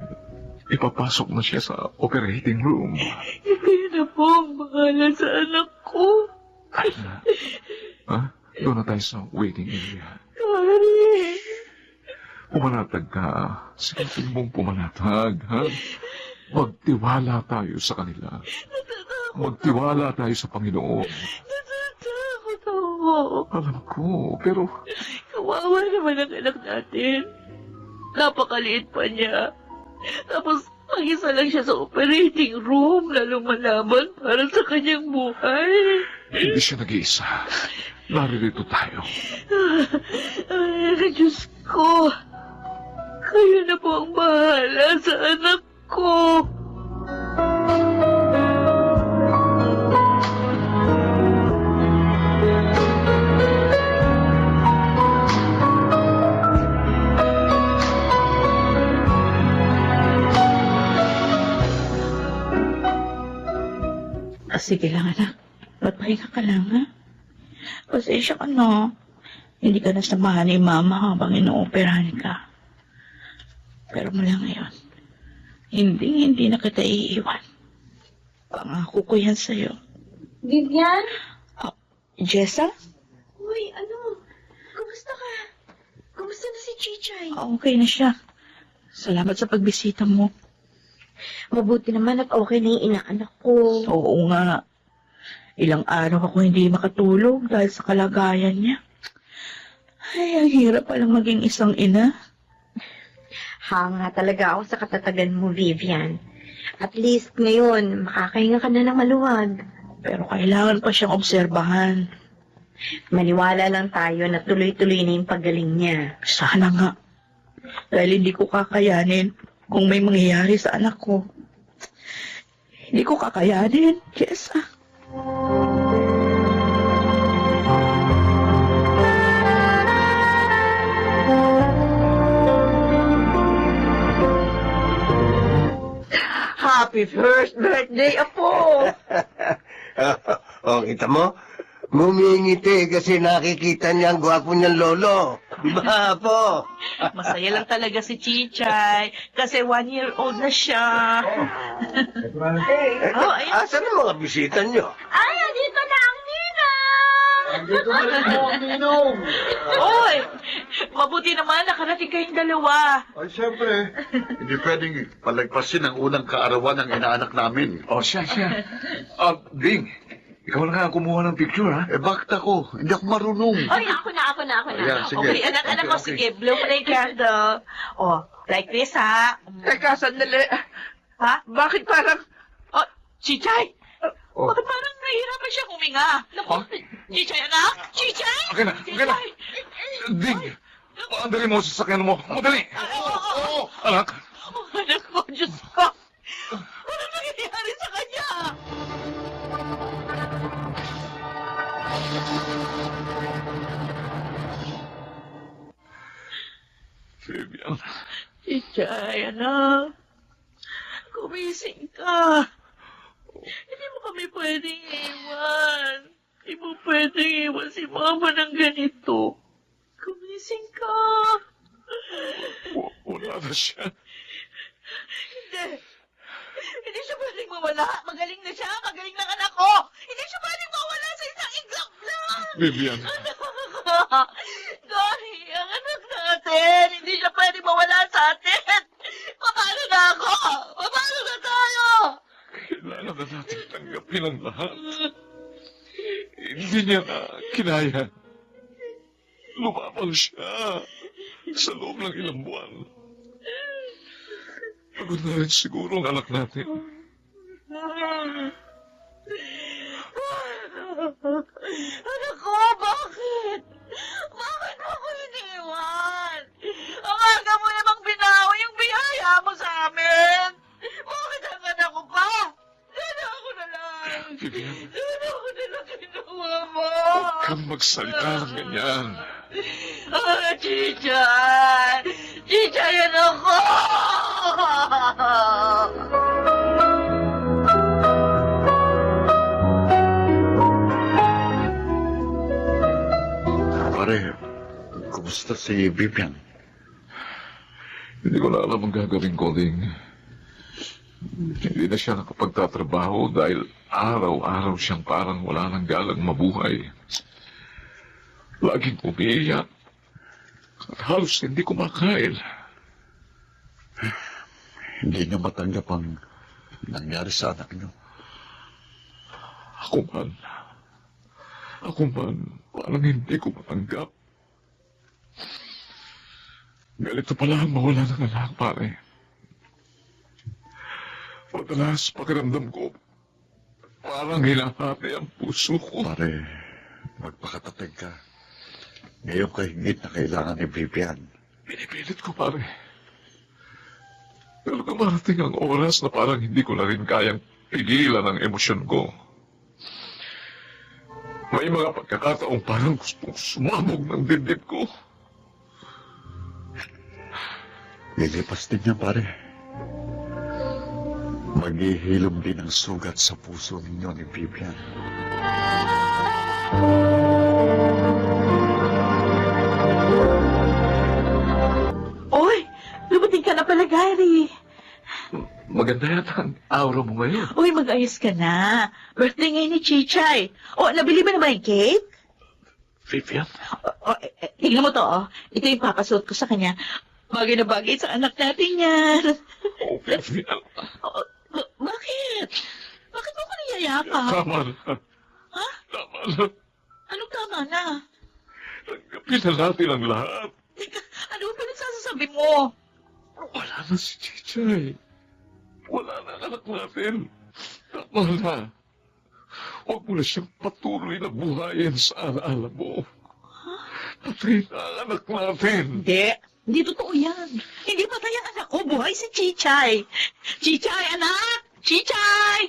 ipapasok na siya sa operating room. Hindi na po ang bahala sa anak ko. Ha? Doon na tayo sa waiting area. Kari. Pumanatag ka. Sige mong pumanatag, ha? Magtiwala tayo sa kanila. Magtiwala tayo sa Panginoon. Natatakot ako. Alam ko, pero Kawawa naman ang anak natin. Napakaliit pa niya. Tapos, mag-isa lang siya sa operating room na lumalaban para sa kanyang buhay. hindi siya nag-iisa. Naririto tayo. Ay, Diyos ko. Kayo na po ang bahala sa anak ko. Sige lang, anak. Magpahinga ka lang, ha? Pasensya ka na. Hindi ka nasamahan ni Mama habang inooperahan ka. Pero mula ngayon, hindi na kita iiwan. Pangako ko yan sa'yo. Vivian? Jessa? Uy, Kumusta ka? Kumusta na si Chichay? Okay na siya. Salamat sa pagbisita mo. Mabuti naman at okay na yung inaanak ko. Oo nga. Ilang araw ako hindi makatulog dahil sa kalagayan niya. Ay, ang hirap palang maging isang ina. Hanga talaga ako sa katatagan mo, Vivian. At least ngayon, makakahinga ka na ng maluwag. Pero kailangan pa siyang obserbahan. Maniwala lang tayo na tuloy-tuloy na yung paggaling niya. Sana nga. Dahil hindi ko kakayanin kung may mangyayari sa anak ko. Hindi ko kakayanin, Jessa. Happy first birthday, Apo! Kita mo? Ngumingiti kasi nakikita niya ang gwapo niyang lolo. Di ba, po? Masaya lang talaga si Chichay kasi 1-year-old na siya. Asan ang mga bisita niyo? Ay, dito na ang Ninong! Oy! Mabuti naman nakarating kayong dalawa. Ay, siyempre. Hindi pwedeng palagpasin ang unang kaarawan ng inaanak namin. Oh, siya. Bing, ikaw na nga kumuha ng picture, ha? Eh, bakit ako? Hindi ako marunong. Oy, ako na. Ayan, sige. Okay, anak ko, sige. Blow mo na yung candle. Oh, like this, ha? Teka, sandali. Ha? Bakit parang... Oh, Chichay! Oh. Bakit parang nahihirapan siya huminga? Naku, Chichay, anak! Chichay! Okay na. Bing, paandali mo sa sakyan mo. Madali! Oo! Anak! Oh, anak ko, Diyos ko! Ano nangyayari sa kanya? Vivian, Chichay, anak. Kumising ka. Hindi mo kami pwedeng iwan. Hindi mo pwedeng iwan si mama ng ganito. Kumising ka. wala na siya. Hindi. Hindi siya pwedeng mawala. Magaling na siya. Magaling ng anak ko. Hindi siya pwedeng mawala sa isang iglap lang. Vivian, Gary, ang anak natin. Hindi siya pwedeng mawala sa atin. Paano na ako? Paano na tayo? kailangan na natin tanggapin ang lahat. Hindi niya na kinaya. Lumabang siya sa loob ng ilang buwan. Pagod na rin siguro ang anak natin. Anak ko, bakit? Bakit mo ako iniwan? Ang aga mo namang binawi yung biyaya mo sa amin. Bakit ang anak ko pa? Sana ako na lang. Vivian, Sana ako na lang kinuha mo. huwag kang magsalita ng ganyan. Chichay! Chichay, anak ko! Pare, kumusta si Vivian? Hindi ko na alam ang gagawin ko, Ding. Hindi na siya nakapagtatrabaho dahil araw-araw siyang parang wala nang galang mabuhay. Laging umiiyak. At halos hindi kumakain. Hindi niya matanggap ang nangyari sa anak niyo. Ako man, parang hindi ko matanggap. Ganito pala ang mawala ng anak, pare. Madalas pakiramdam ko, parang hinahati ang puso ko. Pare, magpakatatag ka. Ngayon kahingit na kailangan ni Vivian. Pinipilit ko, pare. Pero dumarating ang oras na parang hindi ko na rin kayang pigilan ang emosyon ko. May mga pagkakataong parang gustong sumabog ng dibdib ko. Lilipas din niya, pare. Maghihilom din ang sugat sa puso ninyo ni Vivian. Oy, lumating ka na pala, Gary. Maganda yata ang aura mo ngayon. Uy, mag-ayos ka na. Birthday ngayon ni Chichay. O, nabili ba naman yung cake? Vivian? Tignan mo to, oh. Ito yung papasuot ko sa kanya. Bagay na bagay sa anak natin yan. Oh, Vivian. Bakit? Bakit mo ko niyayakap? Tama na. Ha? Tama na. Anong tama na? Tanggapin Pinalati ang lahat. Ano ba nagsasasabi mo? Wala na si Chichay. Wala na ang anak natin. Tama na. Huwag mo na siyang patuloy na buhayin sa alaala mo. Patay na ang anak natin. Hindi totoo yan. Hindi patay ang anak ko, buhay si Chichay. Chichay, anak! Chichay!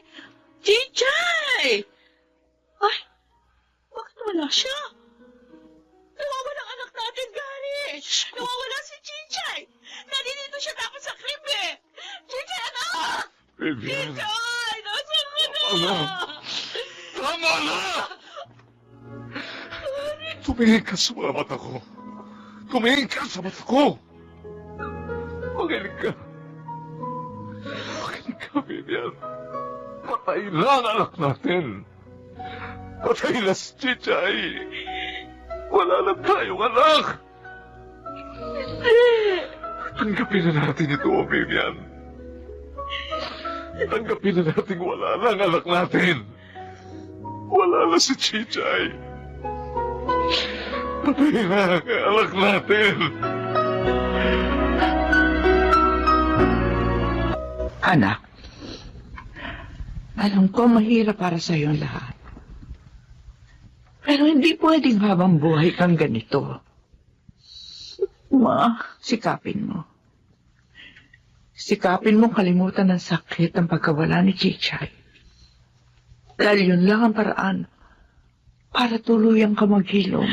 Chichay! Ay, bakit wala siya? Nawawala ang anak natin, Gary. Nawawala si Chichay. Nandito siya dapat sa kribe. Chichay, anak! Vivian, Chichay! Nasaan mo na? tama na. Tama na! Tumingin ka sa mga mata ko. Tumingin ka sa mata ko. Magaling ka. Magaling ka, Vivian. Patay na ang anak natin. Patay na si Chichay. Wala na tayong anak. Tanggapin na natin ito, Vivian. Tanggapin na natin wala na ang anak natin. Wala na si Chichay. Patay na ang anak natin. Anak, alam ko mahirap para sa ang lahat. Pero hindi pwedeng habang buhay kang ganito. Ma, sikapin mo. Sikapin mo kalimutan ng sakit ang pagkawala ni Chichay. Dahil yun lang ang paraan para tuluyang ka maghilom.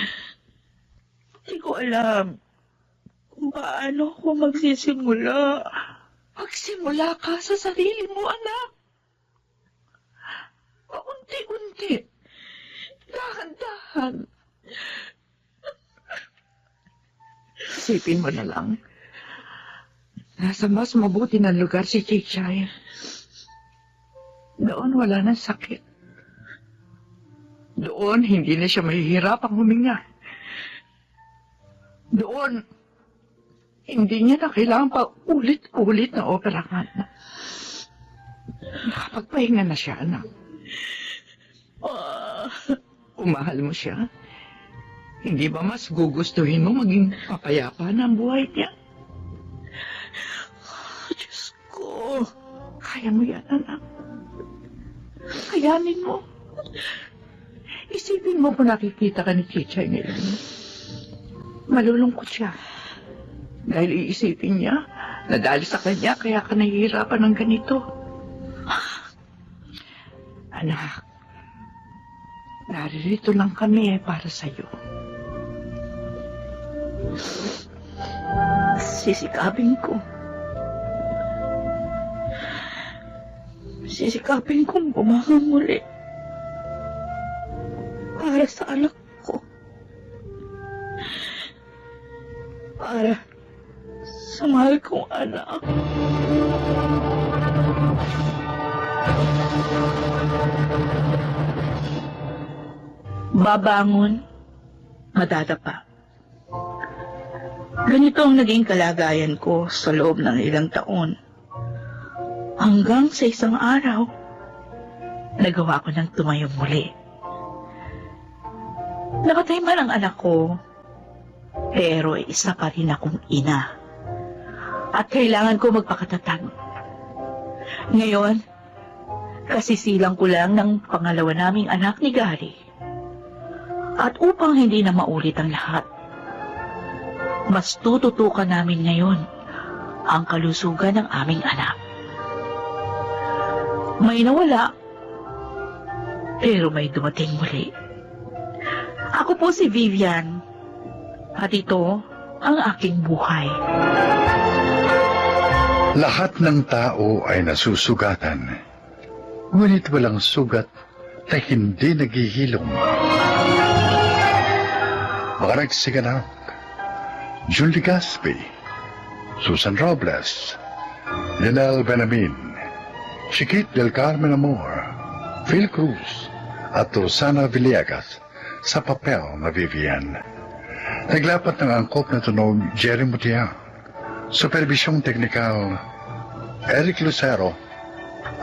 Hindi ko alam kung paano ako magsisimula. Magsimula ka sa sarili mo, anak. Paunti-unti. Dahan-dahan. Isipin mo na lang. Nasa mas mabuti na lugar si Chichay. Doon wala ng sakit. Doon hindi na siya mahihirapang huminga. Doon hindi niya na kailangan pa ulit-ulit na operahan. Nakapagpahinga na siya, anak. Kung mahal mo siya, hindi ba mas gugustuhin mo maging papayapa na ang buhay niya? Diyos ko, kaya mo yan, anak. Kayanin mo. Isipin mo kung nakikita ka ni Chichay ngayon. Malulungkot siya. Dahil iisipin niya na dahil sa kanya kaya ka nahihirapan ng ganito. Anak, naririto lang kami para sa'yo. Sisikapin ko. Sisikapin kong bumangon muli. Para sa anak ko. Para sa mahal kong anak. Babangon, madadapa. Ganito ang naging kalagayan ko sa loob ng ilang taon. Hanggang sa isang araw, nagawa ko ng tumayo muli. Nakatay man ang anak ko, pero isa pa rin akong ina. At kailangan ko magpakatatag. Ngayon, kasisilang ko lang ng pangalawa naming anak ni Gary. At upang hindi na maulit ang lahat, mas tututukan namin ngayon ang kalusugan ng aming anak. May nawala, pero may dumating muli. Ako po si Vivian, at ito ang aking buhay. Lahat ng tao ay nasusugatan, ngunit walang sugat na hindi naghihilom. Mga nagsiganap, Julie Gaspi, Susan Robles, Lionel Benamin, Chiquit del Carmen Amor, Phil Cruz, at Rosana Villegas sa papel na Vivian. Naglapat ng angkop na tunog Jerry Mutia, supervisyong teknikal Eric Lucero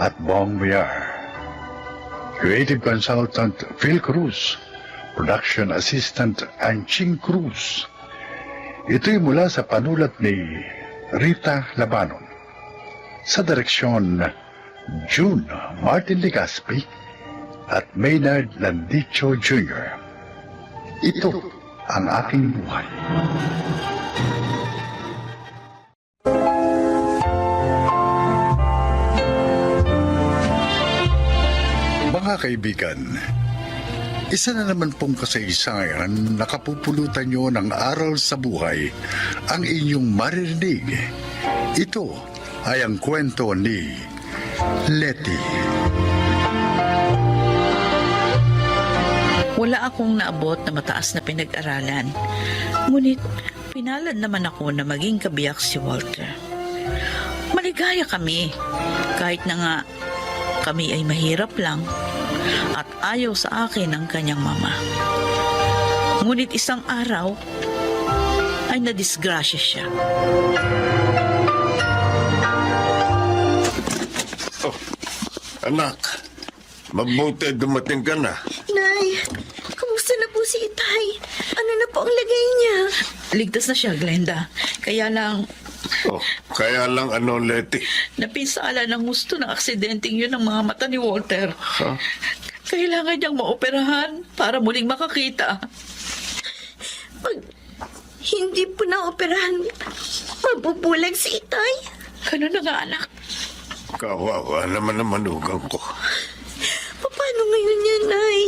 at Bong Villar. Creative Consultant Phil Cruz, Production Assistant Anching Cruz. Ito'y mula sa panulat ni Rita Labanon. Sa direksyon June Martin Legaspi at Maynard Landicho Jr. Ito ang aking buhay. Mga kaibigan, isa na naman pong kasaysayan na kapupulutan nyo ng aral sa buhay ang inyong maririnig. Ito ay ang kwento ni Letty. Wala akong naabot na mataas na pinag-aralan. Ngunit pinalad naman ako na maging kabiyak si Walter. Maligaya kami, kahit na nga kami ay mahirap lang at ayaw sa akin ang kanyang mama. Ngunit isang araw ay nadisgrasya siya. Anak, mabuti dumating ka na. Nay, kamusta na po si Itay? Ano na po ang lagay niya? Ligtas na siya, Glenda. Kaya lang Oh, kaya lang ano, Letty? napinsala ng gusto ng aksidenteng yun ng mga mata ni Walter. Ha? Kailangan niyang maoperahan para muling makakita. Pag hindi po na-operahan, mabubulag si Itay. Ganun na nga, anak. Kawawa naman ang manugang ko. Paano ngayon yan, Nay?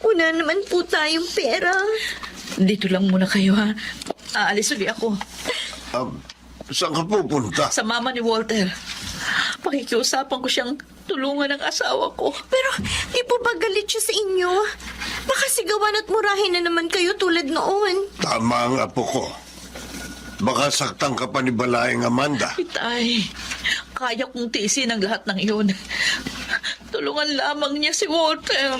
Una naman po tayong pera. Dito lang muna kayo, ha? Aalis ulit ako. Saan ka pupunta? Sa mama ni Walter. Pakikiusapan ko siyang tulungan ng asawa ko. Pero di po ba galit siya sa inyo? Baka sigawan at murahin na naman kayo tulad noon. Tama ang apo ko. Baka saktan ka pa ni Balaeng Amanda. Itay, kaya kong tiisin ang lahat ng iyon. Tulungan lamang niya si Walter.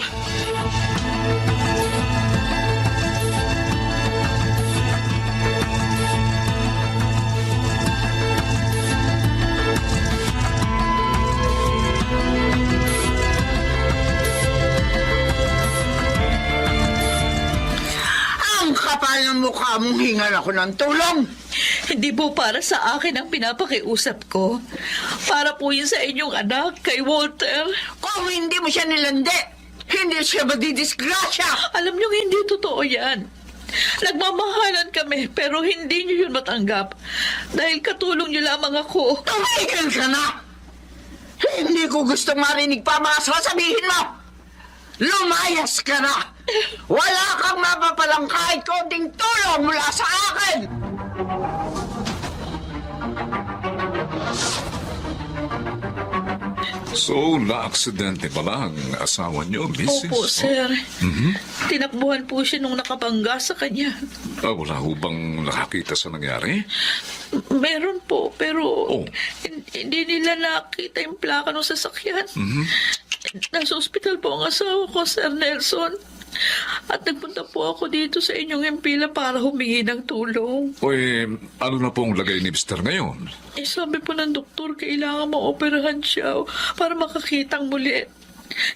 Ang kapal ng mukha mong hingal ako ng tulong. Hindi po para sa akin ang pinapakiusap ko. Para po yun sa inyong anak, kay Walter. Kung hindi mo siya nilandi, hindi siya madidisgrasya. Alam niyo, hindi totoo yan. Nagmamahalan kami, pero hindi niyo yun matanggap. Dahil katulong niyo lamang ako. Tumigil ka na! Hindi ko gusto marinig pa mga sasabihin mo! Lumayas ka na! Wala kang mapapalang kahit konting tulong mula sa akin! So, na-aksidente pala ang asawa niyo, Mrs.? Opo, sir. Tinakbuhan po siya nung nakabangga sa kanya. Wala ho bang nakakita sa nangyari? Meron po, pero Oh. hindi nila nakita yung plaka ng sasakyan. Nasa ospital po ang asawa ko, Sir Nelson. At nagpunta po ako dito sa inyong empila para humingi ng tulong. Ano na po ang lagay ni Mr. ngayon? Sabi po ng doktor, kailangan maoperahan siya para makakitang muli.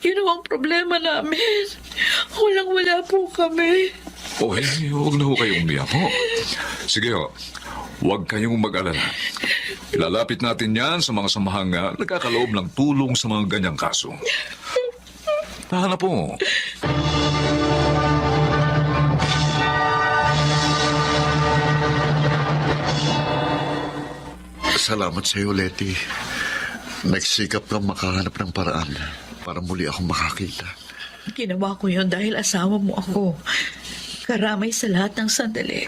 Yun ang problema namin. Walang-wala po kami. Huwag na ho kayong umiyak ho. Sige ho, huwag kayong mag-alala. Ilalapit natin yan sa mga samahang nagkakaloob ng tulong sa mga ganyang kaso. Tahan na po. Salamat sa iyo, Letty. Nagsikap kang makahanap ng paraan para muli akong makakita. Ginawa ko yun dahil asawa mo ako. Karamay sa lahat ng sandali.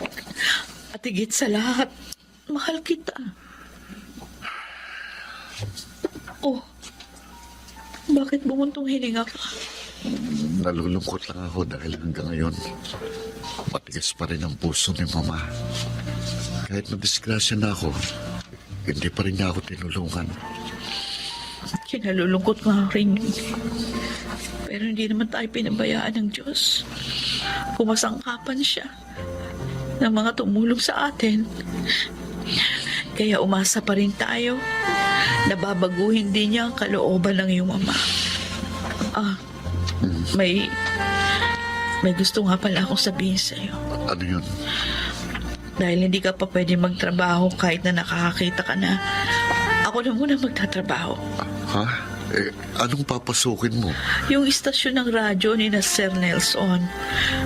At higit sa lahat, mahal kita. Oh, bakit bumuntong hininga ka? Nalulungkot lang ako dahil hanggang ngayon, matigas pa rin ang puso ni Mama. Kahit na-disgrasya na ako, hindi pa rin niya ako tinulungan. Kinalulungkot nga rin yun. Pero hindi naman tayo pinabayaan ng Diyos. Pumasangkapan siya ng mga tumulong sa atin. Kaya umasa pa rin tayo na babaguhin din niya ang kalooban ng iyong ama. may gusto nga pala akong sabihin sa'yo. Ano yun? Dahil hindi ka pa pwede magtrabaho kahit na nakakakita ka na, ako na muna magtatrabaho. Ha? Anong papasukin mo? Yung istasyon ng radyo ni na Sir Nelson,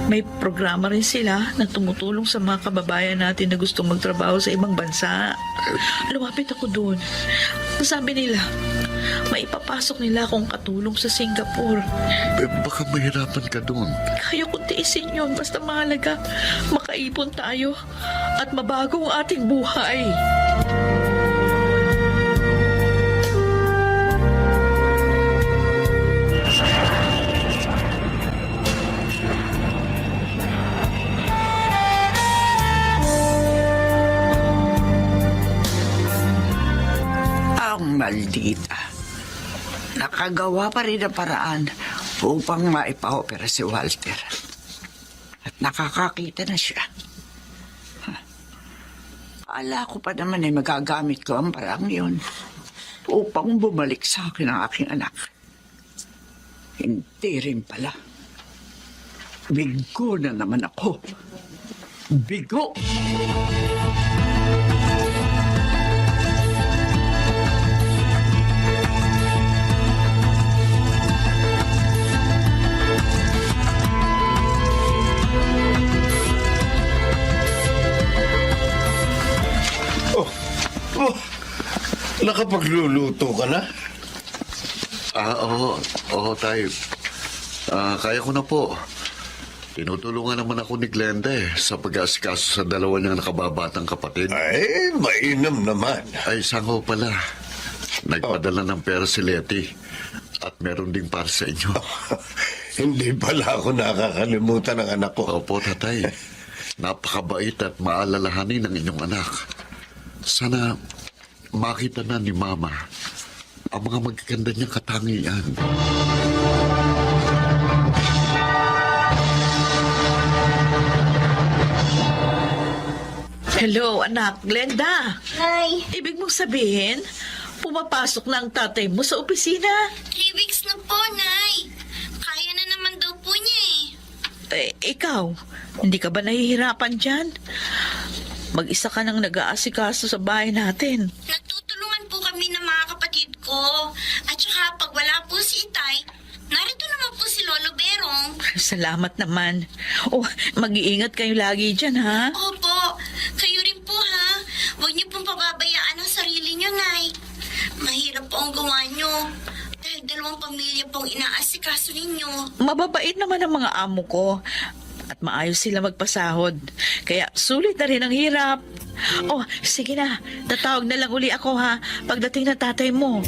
may programa rin sila na tumutulong sa mga kababayan natin na gustong magtrabaho sa ibang bansa. Lumapit ako doon. Sabi nila, maipapasok nila akong katulong sa Singapore. Baka mahirapan ka doon. Kaya kong tiisin yun, basta mahalaga, makaipon tayo at mabago ang ating buhay. Ang maldita. Nakagawa pa rin ang paraan upang maipa-opera si Walter. At nakakakita na siya. Akala ko pa naman ay magagamit ko ang parang yun upang bumalik sa akin ang aking anak. Hindi rin pala. Bigo na naman ako. Bigo! Oh, nakapagluluto ka na? Oo, tayo. Kaya ko na po. Tinutulungan naman ako ni Glenda sa pag-aasikaso sa dalawa niyang nakababatang kapatid. Ay, mainam naman. Ay, sango pala. Nagpadala ng pera si Letty. At meron ding para sa inyo. Hindi pala ako nakakalimutan ng anak ko. Opo, tatay. Napakabait at maalalahanin ng inyong anak. Sana makita na ni Mama ang mga magaganda niyang katangian. Hello, anak. Glenda. Nay, Ibig mong sabihin, pumapasok na ang tatay mo sa opisina? 3 weeks na po, Nay. Kaya na naman daw po niya Ikaw, hindi ka ba nahihirapan dyan? Mag-isa ka nang nag-aasikaso sa bahay natin. Nagtutulungan po kami ng mga kapatid ko. At saka pag wala po si Itay, narito naman po si Lolo Berong. Salamat naman. Mag-iingat kayo lagi dyan, ha? Opo, kayo rin po ha. Huwag niyo pong pababayaan ang sarili niyo, Nay. Mahirap po ang gawa niyo. Dahil 2 pamilya pong inaasikaso ninyo. Mababait naman ang mga amo ko. At maayos sila magpasahod. Kaya sulit na rin ang hirap. Sige na. Tatawag na lang uli ako, ha? Pagdating na tatay mo.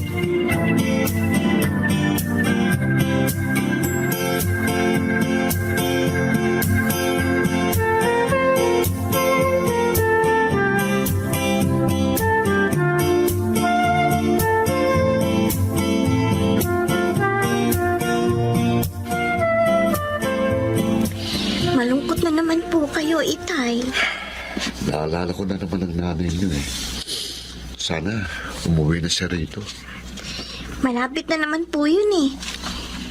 Malungkot na naman po kayo, Itay. Naalala ko na naman ang nanay niyo Sana umuwi na siya rito. Malapit na naman po yun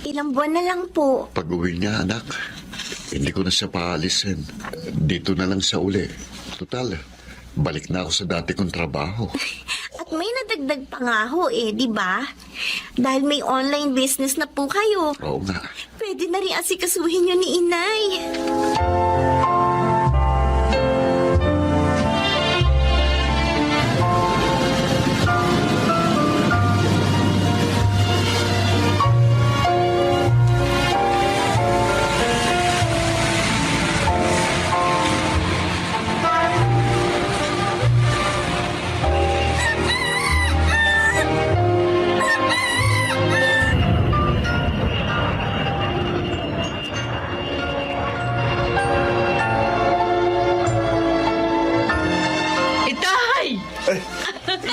Ilang buwan na lang po. Pag uwi niya, anak, hindi ko na siya paalisin. Dito na lang siya uli. Total, balik na ako sa dati kong trabaho. At may nadagdag pa nga ho di ba? Dahil may online business na po kayo. Oo nga. Pwede na rin asikasuhin nyo ni Inay.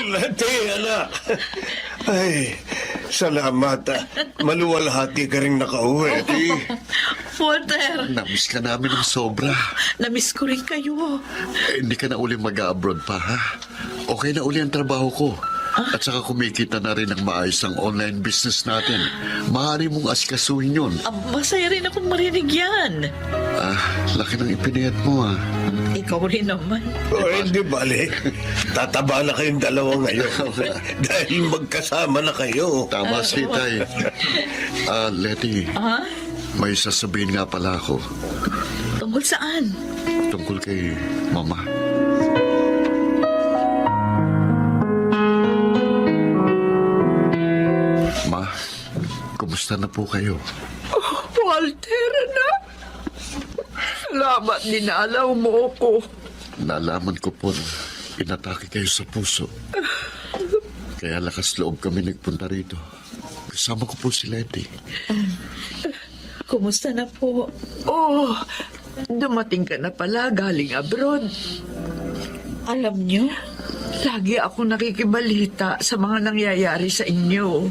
Lati, anak. Ay, salamat. Maluwalhati ka rin nakauwi. Walter, Namiss ka namin ng sobra. namiss ko rin kayo. Hindi ka na uli mag-abroad pa, ha? Okay na uli ang trabaho ko. At saka kumikita na rin ang maayos ang online business natin. Maaari mong asikasuhin yun. Masaya rin akong marinig yan. Laki ng ipinayat mo Ikaw rin naman. Hindi bale. Tataba na kayong dalawa ngayon. Dahil magkasama na kayo. Tama si Tay. Letty, may sasabihin nga pala ako Tungkol saan? tungkol kay Mama. Ma, kumusta na po kayo? Walter, anak. Salamat dinalaw mo ko. Nalaman ko po na inatake kayo sa puso. Kaya lakas loob kami nagpunta rito. Kasama ko po si Letty. Kumusta na po? Oh, dumating ka na pala galing abroad. Alam niyo, Lagi ako nakikibalita sa mga nangyayari sa inyo.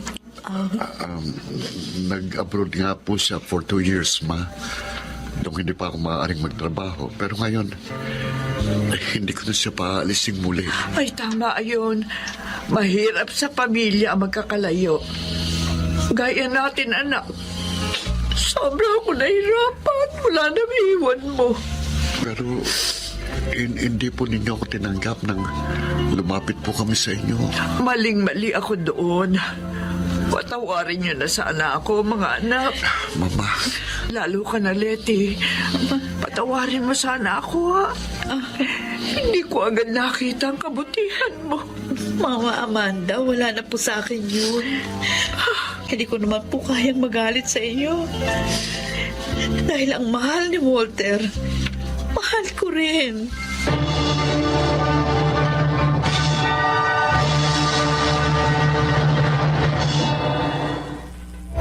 Nag-abroad nga po siya for 2 years, Ma. Nung hindi pa ako maaaring magtrabaho. Pero ngayon, hindi ko na siya paalisin muli. Ay, tama yun. Mahirap sa pamilya ang magkakalayo. Gaya natin, anak. Sobra ako nahirapan. Wala na iwan mo. Pero hindi po ninyo ako tinanggap nang lumapit po kami sa inyo. Maling-mali ako doon. Patawarin niyo na sana ako, mga anak. Mama. Lalo ka na, Letty. Patawarin mo sana ako, ha? Hindi ko agad nakita ang kabutihan mo. Mama Amanda, wala na po sa akin yun. Hindi ko naman po kayang magalit sa inyo. Dahil ang mahal ni Walter, mahal ko rin.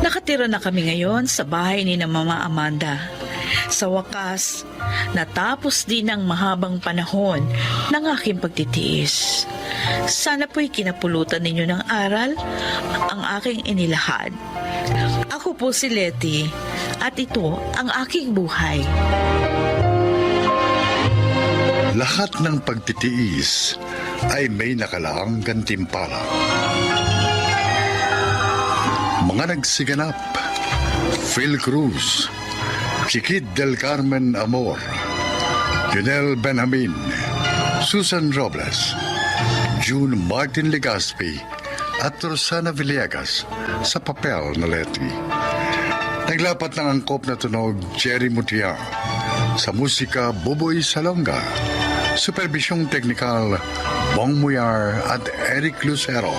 Nakatira na kami ngayon sa bahay ni na Mama Amanda. Sa wakas, natapos din ang mahabang panahon ng aking pagtitiis. Sana po'y kinapulutan ninyo ng aral ang aking inilahad. Ako po si Letty at ito ang aking buhay. Lahat ng pagtitiis ay may nakalaang gantimpala. Mga nagsiganap: Phil Cruz, Chiquit del Carmen Amor, Junel Benjamin, Susan Robles, June Martin Legaspi at Rosana Villegas sa papel na Letty. Naglapat ng angkop na tunog Jerry Mutia, sa musika Buboy Salonga, supervisyong teknikal Bong Muyar at Eric Lucero.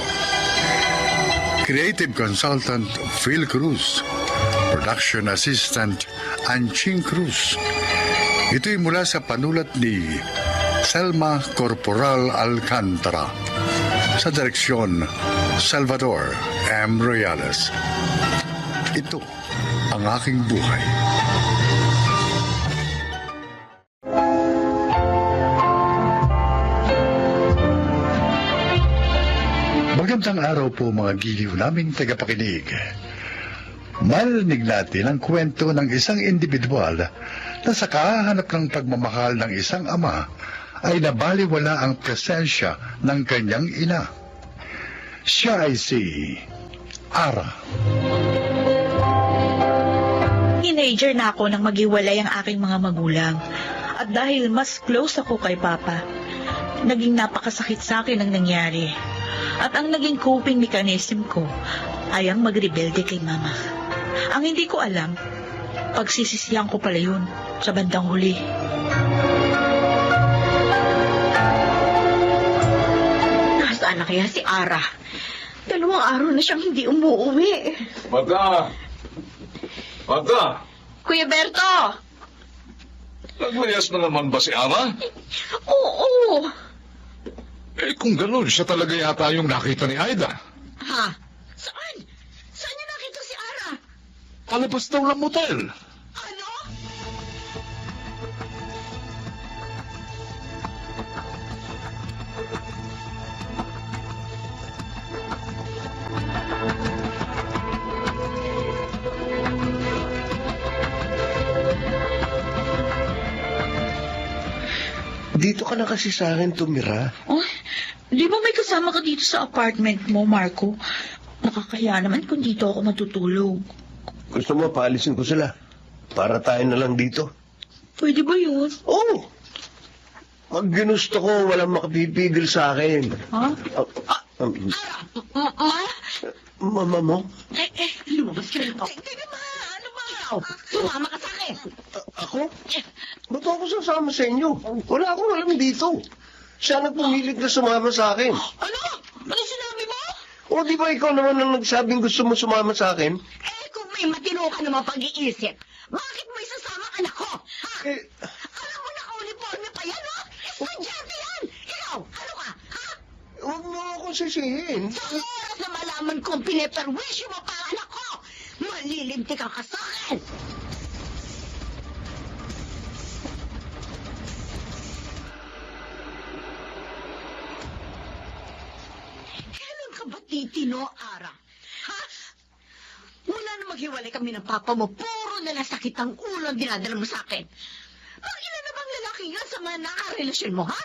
Creative Consultant Phil Cruz. Production Assistant Anching Cruz. Ito'y mula sa panulat ni Selma Corporal Alcantara. Sa direksyon Salvador M. Royales. Ito ang aking buhay. Magandang araw po mga giliw naming tagapakinig. Marinig natin ang kwento ng isang individual na sa kahanap ng pagmamahal ng isang ama ay nabaliwala ang presensya ng kanyang ina. Siya ay si Ara. Teenager na ako nang maghiwalay ang aking mga magulang. At dahil mas close ako kay Papa, naging napakasakit sa akin ang nangyari. At ang naging coping mechanism ko ay ang magrebelde kay Mama. Ang hindi ko alam, pagsisisihan ko pala yun sa bandang huli. Nasaan na kaya si Ara? 2 araw na siyang hindi umuwi. Magda! Magda! Kuya Berto! Naglayas na naman ba si Ara? Oo! Kung gano'n, siya talaga yata yung nakita ni Aida. Ha? Saan? Saan niya nakita si Ara? Palabas daw ng motel. Ano? Dito ka na kasi sa akin tumira. Oh, Di ba may kasama ka dito sa apartment mo, Marco? Nakakaya naman kung dito ako matutulog. Gusto mo paalisin ko sila? Para tayo na lang dito. Pwede ba yun? Oo. Pag ginusto ko, walang makapipigil sa akin. Ha? Mama mo? Lumabas ka rito. Teka ma, ano ba? Sumama ka sa akin. Ako? Ba't ako sasama sa inyo? Wala akong alam dito. Siya nagpumilit na sumama sa akin. Ano? Ano sinabi mo? O di ba ikaw naman ang nagsabing gusto mo sumama sa akin? Eh, kung may matino ka naman pag-iisip, bakit mo isasama anak ko? Ha? Eh, Alam mo, naka-uniforme pa yan, no? Estudyante yan! Ikaw, ano ka? Ha? huwag mo akong sisihin. Sa oras na malaman kong pineperwisyo mo pa ang anak ko, malilintik ka sa akin! Kailan ka ba titino, Ara? Ha? Mula na maghiwalay kami ng papa mo, puro nalasakit ang ulo ang dinadala mo sa akin. Bakit ilan na bang lalaki yan sa mga nakarelasyon mo, ha?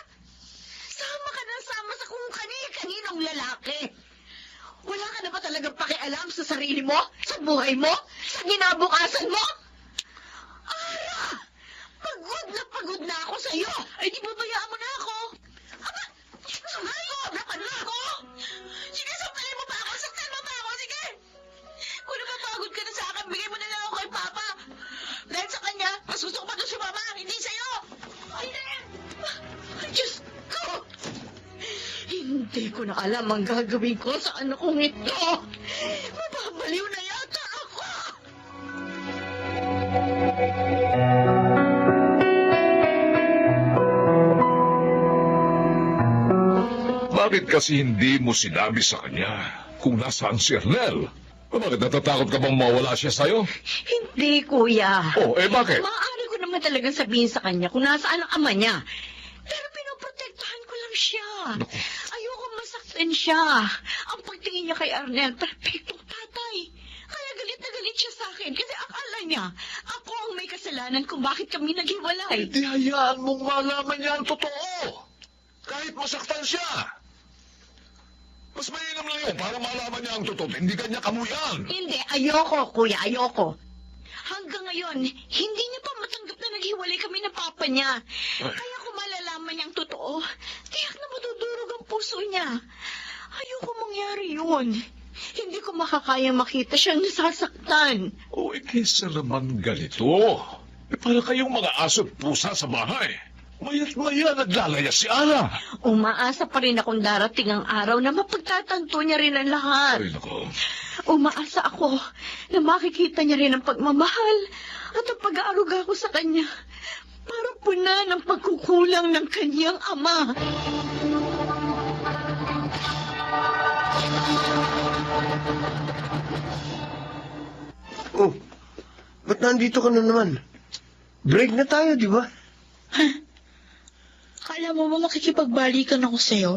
Sama ka na sama sa kung kaninong lalaki. Wala ka na ba talagang pakialam sa sarili mo? Sa buhay mo? Sa ginabukasan mo? Ara! Pagod na ako sa'yo! Ay, di babayaan mo na ako! Aba! Sobra na ako! Sige, sampalin mo pa ako! Saktan mo pa ako! Sige! Kung napapagod ka na sa akin, bigay mo na lang ako kay Papa! Dahil sa kanya, mas gusto ko pa doon sumama, hindi sa'yo! Ay, Diyos ko! Hindi ko na alam ang gagawin ko sa anak kong ito! Mababaliw na yata ako! Bakit kasi hindi mo sinabi sa kanya kung nasaan si Ernel? Bakit natatakot ka bang mawala siya sa'yo? Hindi, kuya. Oh, bakit? Maaari ko naman talagang sabihin sa kanya kung nasaan ang ama niya. Pero pinoprotektahan ko lang siya. Ayoko masaktan siya. Ang pagtingin niya kay Arnel, perfectong tatay. Kaya galit na galit siya sa akin kasi akala niya ako ang may kasalanan kung bakit kami naghiwalay. Hindi hayaan mong malaman niya ang totoo. Kahit masaktan siya. Mas mainam lang yun para malaman niya ang totoo. Hindi kanya kamuyan. Hindi, ayoko, kuya, ayoko. Hanggang ngayon, hindi niya pa matanggap na naghiwalay kami ng papa niya. Kaya kung malalaman niya ang totoo, tiyak na matudurog ang puso niya. Ayoko mangyari yun. Hindi ko makakaya makita siyang nasasaktan. O, kesa naman ganito. Para kayong mga aso't pusa sa bahay. Maya't maya naglalaya si Ara. Umaasa pa rin akong darating ang araw na mapagtatanto niya rin ang lahat. Ay, nako. Umaasa ako na makikita niya rin ang pagmamahal at ang pag-aaruga ko sa kanya para puna ng pagkukulang ng kanyang ama. Oh, ba't nandito ka na naman? Break na tayo, di ba? Kala mo ba makikipagbalikan ako sa'yo?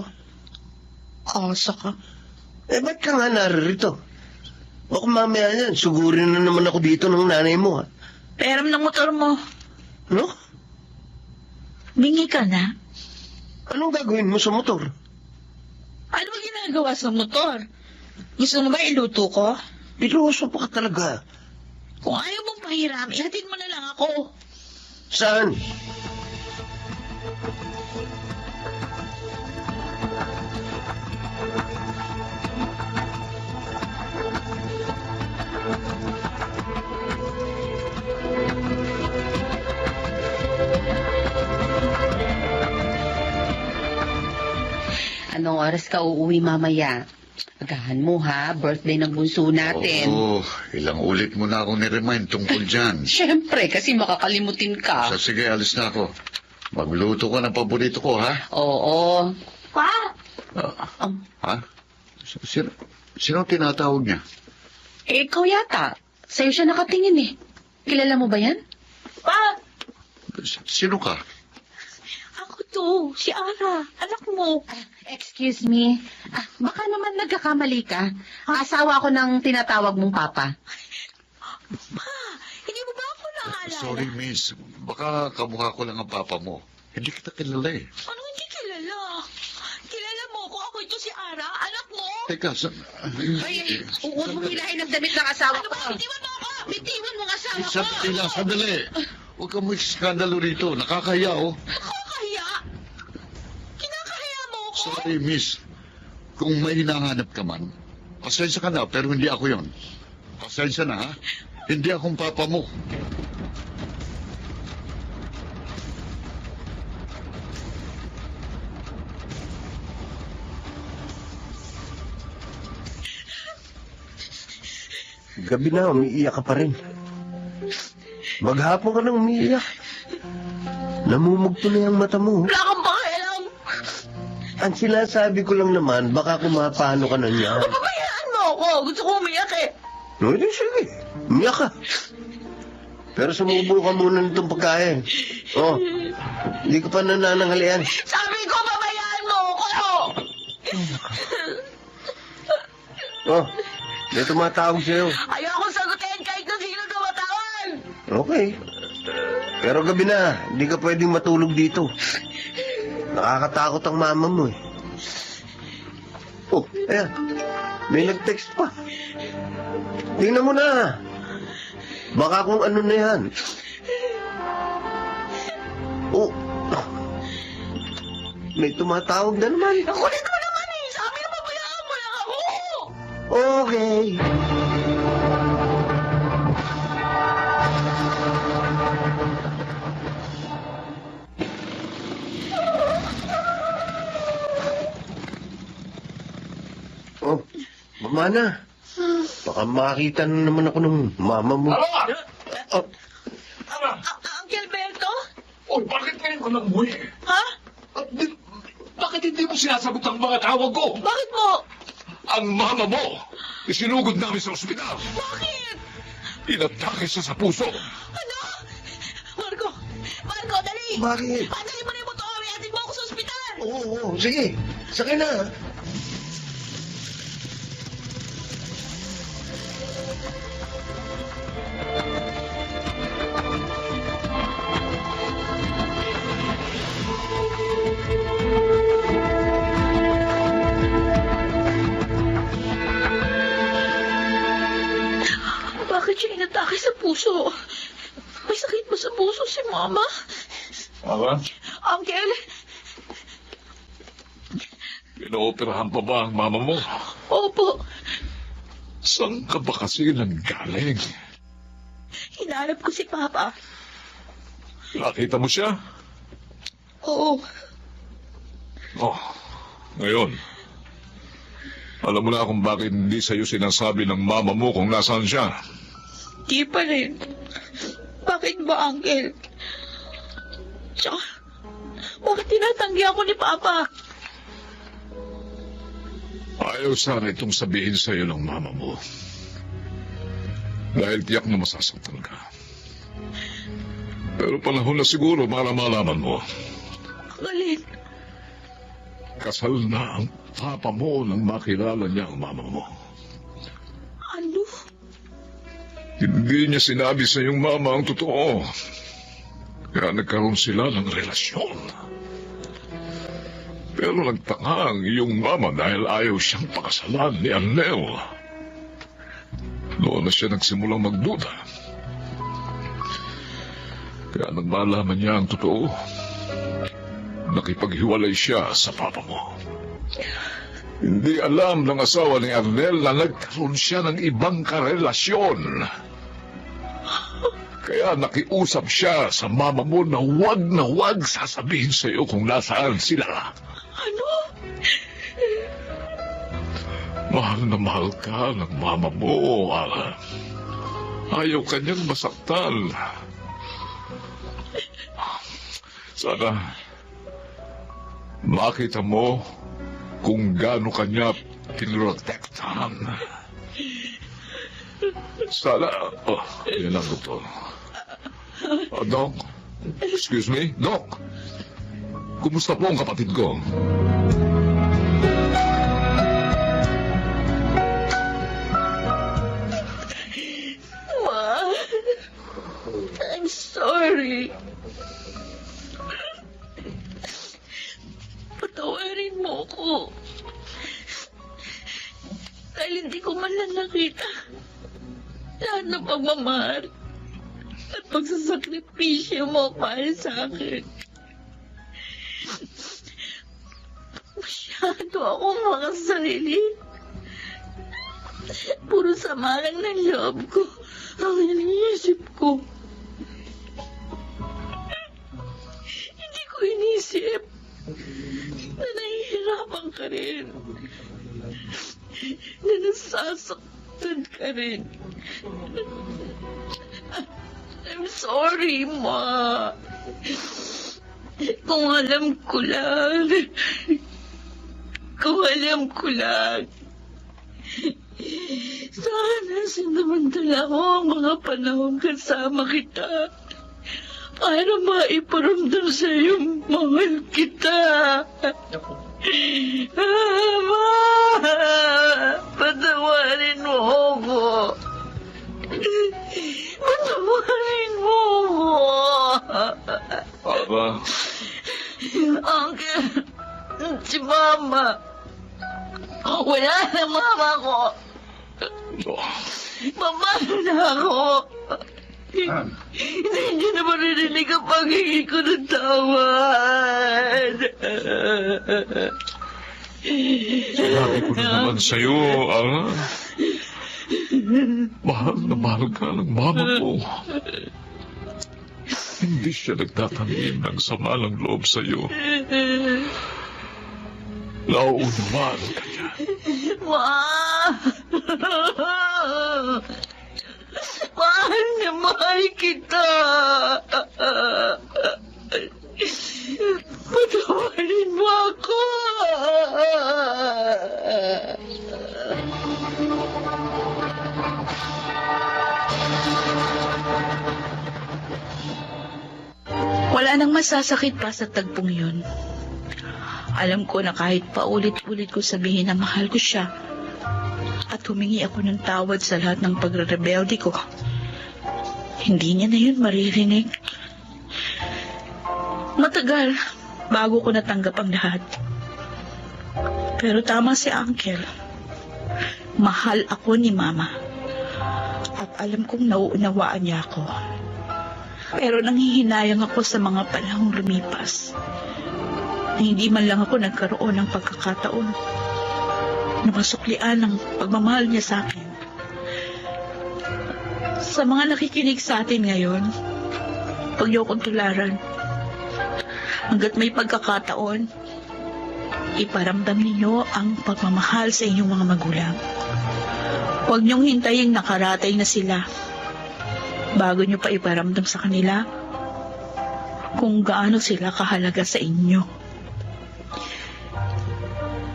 Asa ka. Eh, ba't ka nga naririto? Baka mamaya yan, sugurin na naman ako dito ng nanay mo, ha? Peram ng motor mo. No? Bingi ka na. Anong gagawin mo sa motor? Ano ba ginagawa sa motor? Gusto mo ba iluto ko? Piloso pa ka talaga. Kung ayaw mong pahiram, ihatid mo na lang ako. Saan? Anong oras ka uuwi mamaya? Agahan mo ha, birthday ng bunso natin. Oo, ilang ulit mo na akong niremind tungkol dyan. Siyempre, kasi makakalimutin ka. Sige, alis na ako. Magluto ko ng paborito ko, ha? Oo. Pa! Ha? Sino tinatawag niya? Eh, ikaw yata. Sa'yo siya nakatingin eh. Kilala mo ba yan? Pa! Sino ka? Ako to, si Ara, anak mo. Excuse me. Baka naman nagkakamali ka. Ang asawa ko ng tinatawag mong papa. Pa, hindi mo ba ako nakaalala? Sorry, miss. Baka kamukha ko lang ang papa mo. Hindi kita kilala eh. Ano hindi kilala? Kilala mo ko, ako Teka, Huwag mong hilahin ang damit ng asawa ko. Bitiwan mo ako! Bitiwan mo ang asawa ko! Sandali. Huwag kang may skandalo rito. Nakakahiya, oh. Nakakahiya? Kinakahiya mo ako? Sorry, miss. Kung may hinahanap ka man, pasensya ka na, pero hindi ako yon. Pasensya na, ha? Hindi akong papa mo. Gabi na, umiiyak ka pa rin. Maghapon ka nang umiiyak. Namumugto na yung mata mo. Wala kang pakialam! Ang sinasabi ko lang naman, baka kumapano ka na niya. Pabayaan mo ako! Gusto ko umiyak eh! Hindi, sige. Umiyak ka. Pero sumubo ka muna nitong pagkain. Oh, hindi ka pa nanananghalian. Sabi ko, pabayaan mo ako! Oh, may tumatawag sa'yo. Ayoko sagutin kahit na sino tumatawan! Okay. Pero gabi na, hindi ka pwedeng matulog dito. Nakakatakot ang mama mo eh. Oh, ayan. May nag-text pa. Tingnan mo na. Baka kung ano na yan. Oh. May tumatawag na naman. Ang kulit mo naman eh! Sabi na pabayaan mo lang ako! Okay. Oh, mama na. Baka makita na naman ako ng mama mo. Oh, Uncle Berto? Oh, bakit ngayon ko nang umuwi? Ha? Bakit hindi mo sinasagot ang mga tawag ko? Bakit mo? Ang mama mo, isinugod namin sa ospital. Bakit? Inatake siya sa puso. Ano? Marco! Marco, dali! bakit? Padali mo na yung motor! Ihatid mo ako sa ospital! Oo, sige. Sakay na. Bakit siya inatake sa puso? May sakit ba sa puso si Mama? Aba, Uncle, pinaoperahan pa ba ang mama mo? opo. Saan ka ba kasi nanggaling? Hinanap ko si Papa. Nakita mo siya? Oo. Oh, ngayon. Alam mo na kung bakit hindi sa'yo sinasabi ng mama mo kung nasaan siya. Di pa rin. Bakit ba, Uncle? Tsaka, bakit tinatanggi ako ni Papa? Ayaw sana itong sabihin sa'yo ng mama mo. Dahil tiyak na masasaktan ka. Pero panahon na siguro para malaman mo. Alin? Kasal na ang papa mo nang makilala niya ang mama mo. Ano? Hindi niya sinabi sa iyong mama ang totoo. Kaya nagkaroon sila ng relasyon. Pero nagtaka ang iyong mama dahil ayaw siyang pakasalan ni Arnel. Noon na siya nagsimulang magduda. Kaya nang malaman niya ang totoo, nakipaghiwalay siya sa papa mo. Hindi alam ng asawa ni Arnel na nagkaroon siya ng ibang karelasyon. Kaya nakiusap siya sa mama mo na wag sasabihin sa iyo kung nasaan sila. Ano? Mahal na mahal ka ng mama mo, Alan. Ayaw kanyang masaktan. Sana makita mo kung gaano kanya pinrotektahan. Sana, yan ang doktor. Doc, excuse me, Doc. Kumusta po ang kapatid ko? Ma, I'm sorry. Patawarin mo ko. Dahil hindi ko man lang nakita lahat ng pagmamahal at pagsasakripisyo mo para sa akin. Masyado akong makasarili. Puro sama lang ng loob ko ang iniisip ko. Hindi ko inisip na nahihirapan ka rin. Na nasasaktan ka rin. I'm sorry, Ma. Kung alam ko lang. Sana sinamantala mo ang mga panahon kasama kita para maiparamdam sa iyong mahal kita. Ma! Patawarin mo ako. Patawarin mo ako. Ara, Uncle, si Mama. Wala na Mama ko. Mamalo na ako. Hindi niyo na maririnig ang paghingi ko ng tawad. sinabi ko na naman sa'yo, Ara. Mahal na mahal ka ng mama mo. Hindi siya nagtatanim ng sama ng loob sa'yo. Nauunawaan ka niya. Ma! Mahal na mahal kita. Patawarin mo ako. Wala nang masasakit pa sa tagpong yun. Alam ko na kahit paulit-ulit ko sabihin na mahal ko siya at humingi ako ng tawad sa lahat ng pagre-rebelde ko, hindi niya na yun maririnig. Matagal bago ko natanggap ang lahat. Pero tama si Uncle. Mahal ako ni Mama. At alam kong nauunawaan niya ako. Pero nanghihinayang ako sa mga panahong lumipas. Na hindi man lang ako nagkaroon ng pagkakataon na masuklian ang pagmamahal niya sa akin. Sa mga nakikinig sa atin ngayon, huwag niyo akong tularan. Hanggat may pagkakataon, iparamdam ninyo ang pagmamahal sa inyong mga magulang. Huwag niyong hintayin nakaratay na sila bago niyo pa iparamdam sa kanila kung gaano sila kahalaga sa inyo.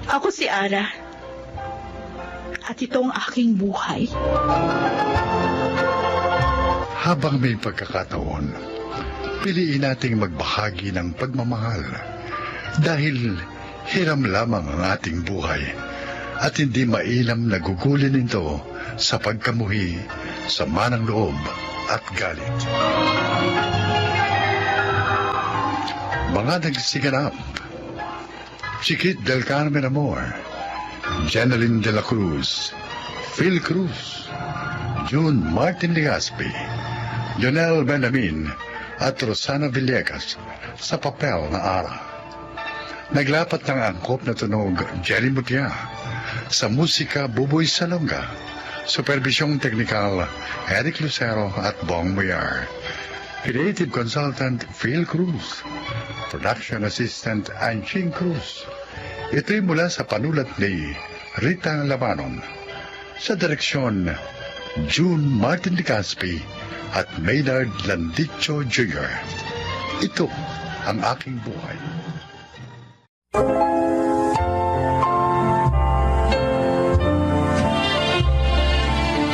Ako si Ara, at ito ang aking buhay. Habang may pagkakataon, piliin nating magbahagi ng pagmamahal dahil hiram lamang ang ating buhay at hindi mainam na gugulin ito sa pagkamuhi, sama ng loob at galit. Mga nagsiganap: Chiquit del Carmen Amor, Jeneline de la Cruz, Phil Cruz, June Martin Legaspi, Jonel Benjamin at Rosana Villegas sa papel na Ara. Naglapat ng angkop na tunog Jerry Mutia, sa musika Buboy Salonga, supervisyong teknikal Eric Lucero at Bong Muyar, creative consultant Phil Cruz, production assistant Anching Cruz. Ito'y mula sa panulat ni Rita Labanon, sa direksyon June Martin Legaspi at Maynard Landicho Jr. Ito ang aking buhay.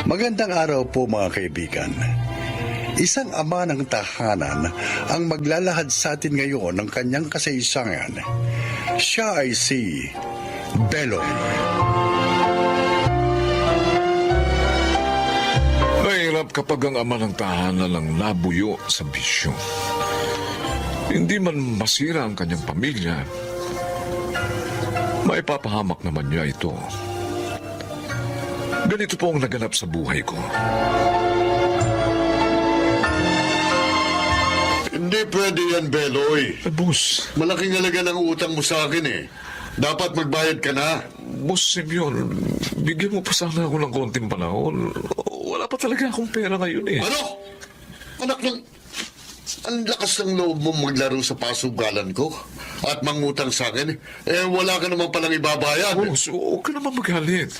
Magandang araw po mga kaibigan. Isang ama ng tahanan ang maglalahad sa atin ngayon ng kanyang kasaysayan. Siya ay si Beloy. Mahirap kapag ang ama ng tahanan ang nabuyo sa bisyo. Hindi man masira ang kanyang pamilya, maipapahamak naman niya ito. Ganito po ang naganap sa buhay ko. Hindi pwede yan, Beloy. Boss, Malaking halaga ng utang mo sa akin eh. Dapat magbayad ka na. Boss Simeon, bigyan mo pa sana ako ng konting panahon. Wala pa talaga akong pera ngayon eh. Ano? Anak ng... Ang lakas ng loob mo maglaro sa pasugalan ko at mangutang sa akin. Wala ka naman palang ibabayad. Boss, huwag ka naman magalit.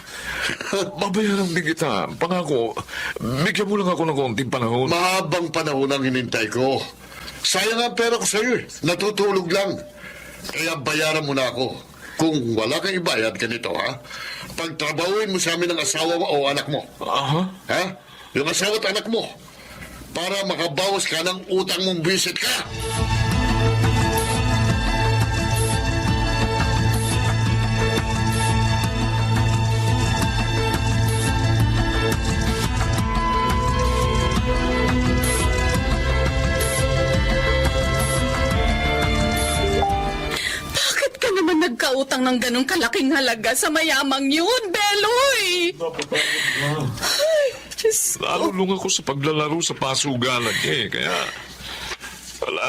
Babayaran din kita. Pangako, bigyan mo lang ako ng konting panahon. Mahabang panahon ang hinintay ko. Sayang ang pera ko sa'yo eh. Natutulog lang. Kaya bayaran mo na ako. Kung wala kang ibayad, ganito ha. Pagtrabahuin mo sa amin ng asawa mo o anak mo. Aha. Ha? Yung asawa at anak mo. Para makabawas ka ng utang mong visit ka. Bakit ka naman nagkautang ng ganong kalaking halaga sa mayamang yun, Beloy? Ay, Diyos ko. Nalulung ako sa paglalaro sa pasugalan niya eh. Kaya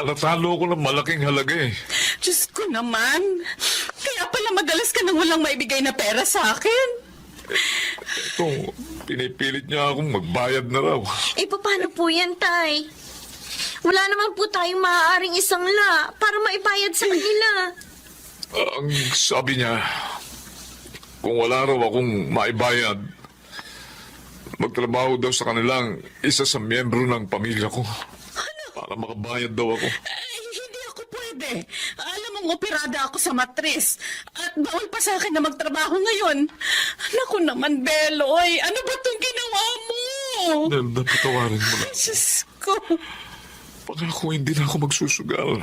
natalo ko ng malaking halaga eh. Diyos ko naman. Kaya pala madalas ka nang walang maibigay na pera sa akin. Ito, pinipilit niya akong magbayad na raw. Paano po yan, Tay? Wala naman po tayong maaaring isangla para maibayad sa kanila. Ang sabi niya, kung wala raw akong maibayad, magtrabaho daw sa kanilang isa sa miyembro ng pamilya ko. Para makabayad daw ako. Hindi ako pwede. Alam mong operada ako sa matris. At bawal pa sa akin na magtrabaho ngayon. Naku naman, Beloy. Ano ba itong ginawa mo? Nelda, patawarin mo na. Diyos ko. Pangako, hindi na ako magsusugal.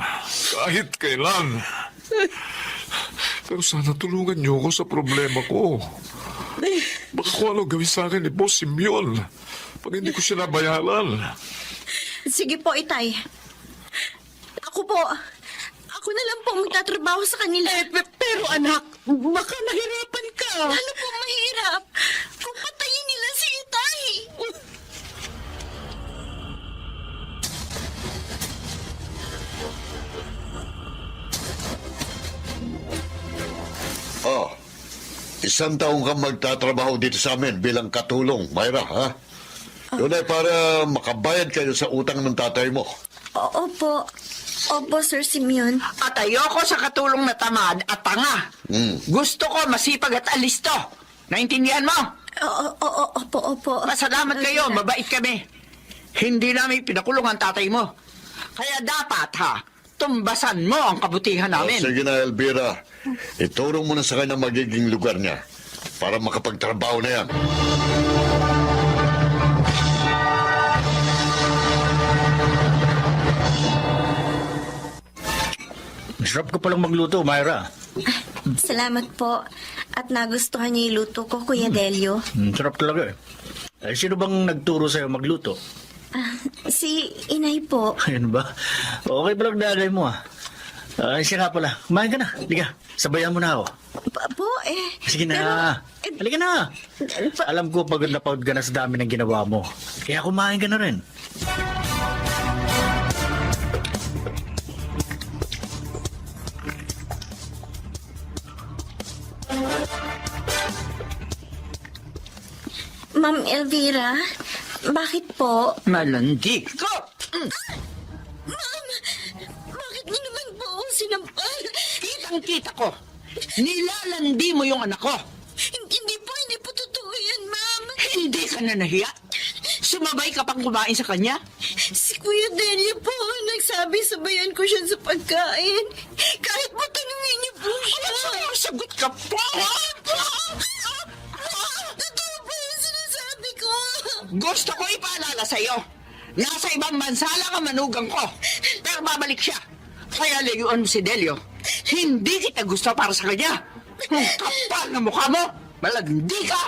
Kahit kailan. Pero sana tulungan niyo ako sa problema ko. Baka kung ano gawin sa akin ni Boss Simeon pag hindi ko siya nabayaran. Sige po, Itay. Ako na lang po magtatrabaho sa kanila. Pero anak, baka nahirapan ka. Lalo po mahirap kung patayin nila si Itay. Oh, 1 taong kang magtatrabaho dito sa amin bilang katulong, Myra, ha? Yun ay para makabayad kayo sa utang ng tatay mo. Opo, Sir Simeon. At ayoko sa katulong na tamad at tanga. Gusto ko masipag at alisto. Naintindihan mo? Opo. Masalamat kayo, mabait kami. Hindi namin pinakulong ang tatay mo. Kaya dapat tumbasan mo ang kabutihan namin. Sige na, Elvira. Ituro mo na sa kanya magiging lugar niya para makapagtrabaho na yan. Sarap ko palang magluto, Myra. Salamat po. At nagustuhan niyo yung luto ko, Kuya Delio. Sarap talaga eh. Sino bang nagturo sa'yo magluto? Si Inay po. Ayun ba? Okay pa lang dagay mo siya nga pala. Kumain ka na. Liga, sabayan mo na ako. Sige na. Halika na. Alam ko pagod na pagod ka na sa dami ng ginawa mo. Kaya kumain ka na rin. Ma'am Elvira, bakit po? Malandi. Ma'am, bakit niyo naman po akong sinampal? Kitang-kita ko. Nilalandi mo yung anak ko. Hindi po totoo yan, ma'am. Hindi ka na nahiya. Sumabay ka pang kumain sa kanya. Si Kuya Delio po, nagsabi sabayan ko siya sa pagkain. Kahit mo tanungin niyo po siya. Sagot ka pa. Totoo po yung sinasabi ko. Gusto ko ipaalala sa'yo. Nasa ibang bansa lang ang manugang ko. Pero babalik siya. Kaya layuan mo si Delio. Hindi kita gusto para sa kanya. Ang kapal na mukha mo. Malandi ka.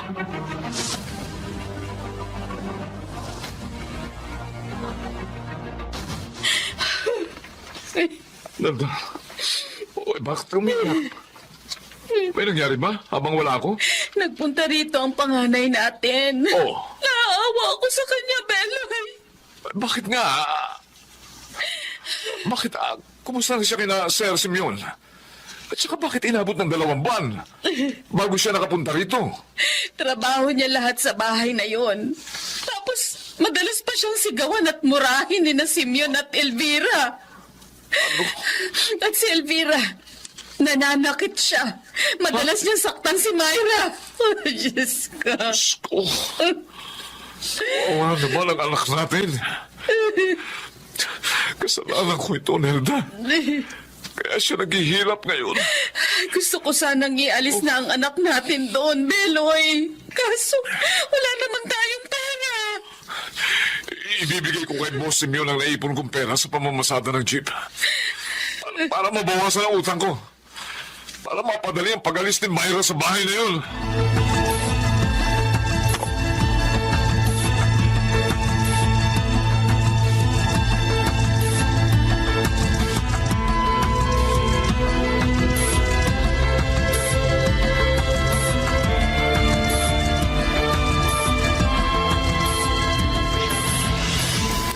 Nelda, bakit umiyak? May nangyari ba habang wala ako? Nagpunta rito ang panganay natin. Oh. Naawa ako sa kanya, Beloy. Bakit nga? Bakit? Kumusta na siya kina Sir Simeon? At saka bakit inabot ng 2 buwan bago siya nakapunta rito? Trabaho niya lahat sa bahay na yon. Tapos, madalas pa siyang sigawan at murahin ni na Simeon at Elvira. At si Elvira, nananakit siya. Madalas niya saktan si Myra. Oh, Diyos ko. Oh. Oo naman ang anak natin. Kasalanan ko ito, Nelda. Kaya siya naghihirap ngayon. Gusto ko sanang ialis na ang anak natin doon, Beloy. Kaso, wala naman tayong pera. Ibibigay ko kay Boss Simeon ang naipon kong pera sa pamamasada ng jeep. Para mabawasan ang utang ko. Para mapadali ang pag-alis ni Myra sa bahay na yun.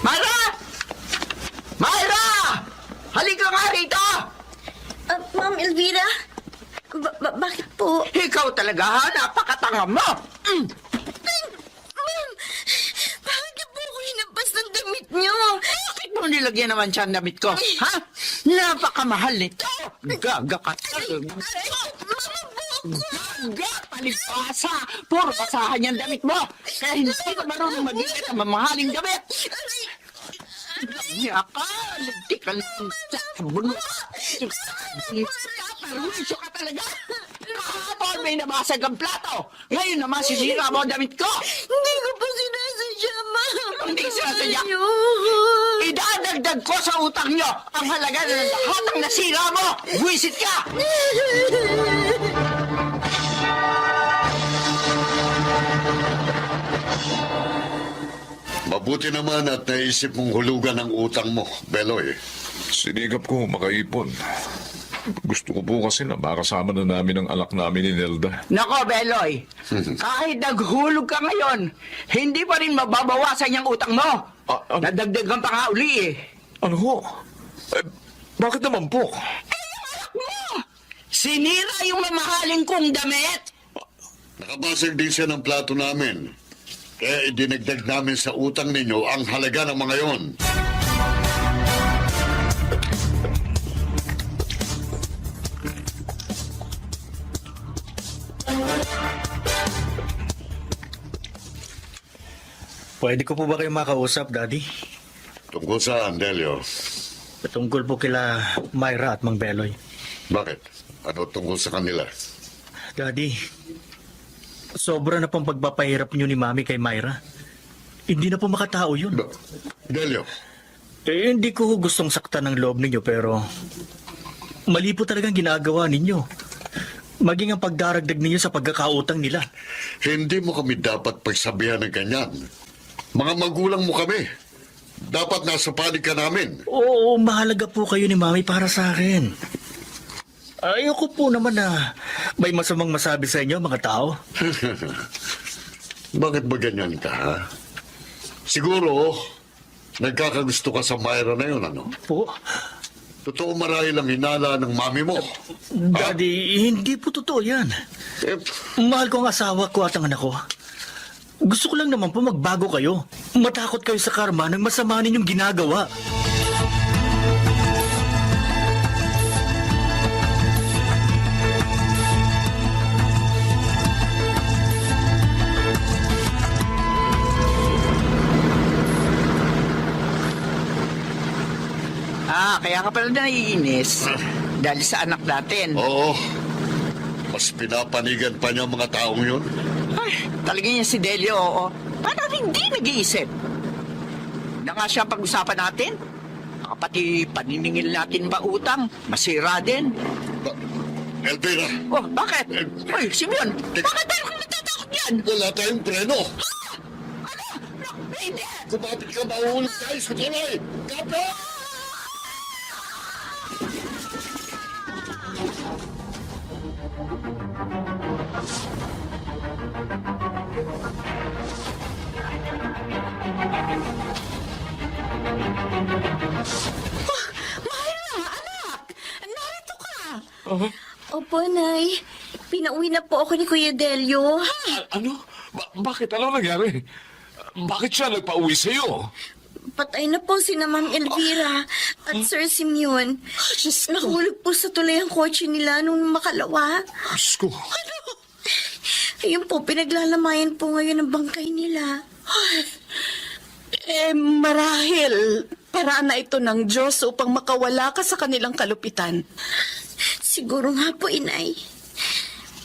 Myra! Myra! Halika nga rito! Ma'am Elvira? Bakit po? Ikaw talaga ha, napakatanga mo! Ma'am, bakit niyo po ako hinampas ng damit niyo? Bakit mo nilagyan naman siya ang damit ko? Ha? Napakamahal nito! Gaga ka talaga! Gaga! Palibasa! Puro basahan yung damit mo! Kaya hindi ka marunong mag-iit ang mamahaling damit! Niya ka! Hindi ka lang sa bulo! Perwisyo ka talaga! Kahapon may nabasag ang plato! Ngayon naman sisira mo ang damit ko! Hindi ko po sinasadya, ma'am. Hindi sinasadya? Idadagdag ko sa utang nyo ang halaga ng lahat ng nasira mo! Buwisit ka! Mabuti naman at naisip mong hulugan ang utang mo, Beloy. Sinigap ko makaipon. Gusto ko po kasi na makasama na namin ang anak namin ni Nelda. Nako, Beloy, kahit naghulog ka ngayon, hindi pa rin mababawasan yung utang mo. Nadagdagan pa nga uli eh. Ano ho? Bakit naman po? Sinira yung mamahaling kong damit. Nakabasag din siya ng plato namin. Kaya idinagdag namin sa utang ninyo ang halaga ng mga yon. Pwede ko po ba kayo makausap, Daddy? Tungkol saan, Delio? Patungkol po kila Myra at Mang Beloy. Bakit? Ano tungkol sa kanila? Daddy, sobra na pong pagpapahirap niyo ni Mami kay Myra. Hindi na po makatao yun. Delio, Hindi ko gustong saktan ng loob ninyo pero mali po talagang ginagawa ninyo. Maging ang pagdaragdag ninyo sa pagkakautang nila. hindi mo kami dapat pagsabihan ng ganyan. Mga magulang mo kami. Dapat nasa panig ka namin. Oo, mahalaga po kayo ni Mami para sa akin. Ayoko po naman na may masamang masabi sa inyo, mga tao. Bakit ba ganyan ka, ha? Siguro, nagkakagusto ka sa Myra na yun, ano? Po, Totoo marahil ang hinala ng mami mo. Daddy, hindi po totoo yan. Eh, Mahal ko ang asawa ko at ang anak ko. Gusto ko lang naman po magbago kayo. Matakot kayo sa karma ng masama ninyong ginagawa. Kaya ka pala naiinis dahil sa anak natin. oo. Mas pinapanigan pa niya ang mga taong yun. Ay, talaga niya si Delio, oo. Parang hindi nag-iisip. Na nga siya pag-usapan natin. Pati paniningil natin ba utang, masira din. Elvira, Oh, bakit? Ay, Simeon, Teka. bakit tayo natatakot yan? wala tayong preno. Ano? No, hindi. Kumapit ka, mahuhulog tayo sa tulay. Kapit! Myra, anak! Narito ka! Opo, Nay. Pinauwi na po ako ni Kuya Delio. Ano? Bakit? Ano nangyari? Bakit siya nagpa-uwi sa'yo? Patay na po si Ma'am Elvira at Sir Simeon. Nahulog po sa tulay ang kotse nila nung makalawa. Diyos ko. Ayun po, pinaglalamayan po ngayon ang bangkay nila. Marahil, paraan na ito ng Diyos upang makawala ka sa kanilang kalupitan. Siguro nga po, Inay.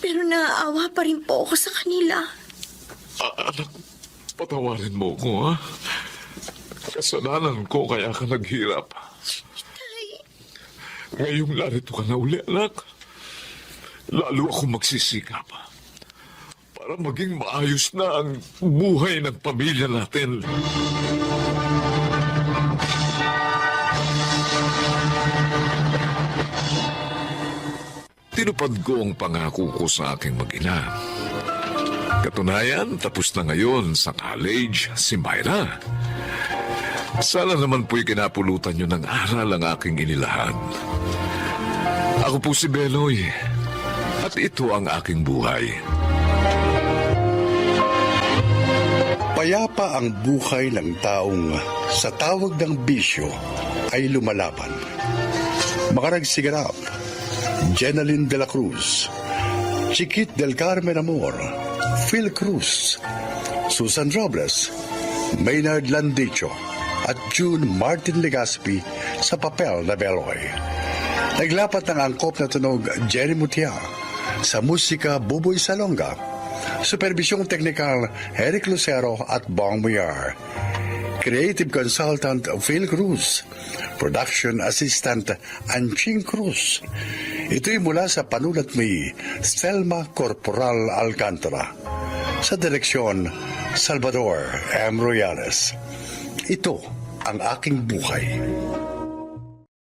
Pero naaawa pa rin po ako sa kanila. Anak, patawarin mo ko, ha? Kasalanan ko kaya ka naghirap. Ngayong narito ka na uli, anak. Lalo ako magsisikap para maging maayos na ang buhay ng pamilya natin. Tinupad ko ang pangako ko sa aking mag-ina. Katunayan, tapos na ngayon sa college si Myra. Sana naman po'y kinapulutan nyo ng aral ang aking inilahan. Ako po si Beloy, at ito ang aking buhay. Payapa ang buhay ng taong sa tawag ng bisyo ay lumalaban. Makaragsiganap, Jenaline de la Cruz, Chiquit del Carmen Amor, Phil Cruz, Susan Robles, Maynard Landicho, at June Martin Legaspi sa papel na Beloy. Naglapat ng angkop na tunog Jerry Mutia, sa musika Buboy Salonga, supervisyong teknikal Eric Lucero at Bong Muyar, creative consultant Phil Cruz, production assistant Anching Cruz. Ito'y mula sa panulat ni Stelma Corporal Alcantara, sa direksyon Salvador M. Royales. Ito ang aking buhay.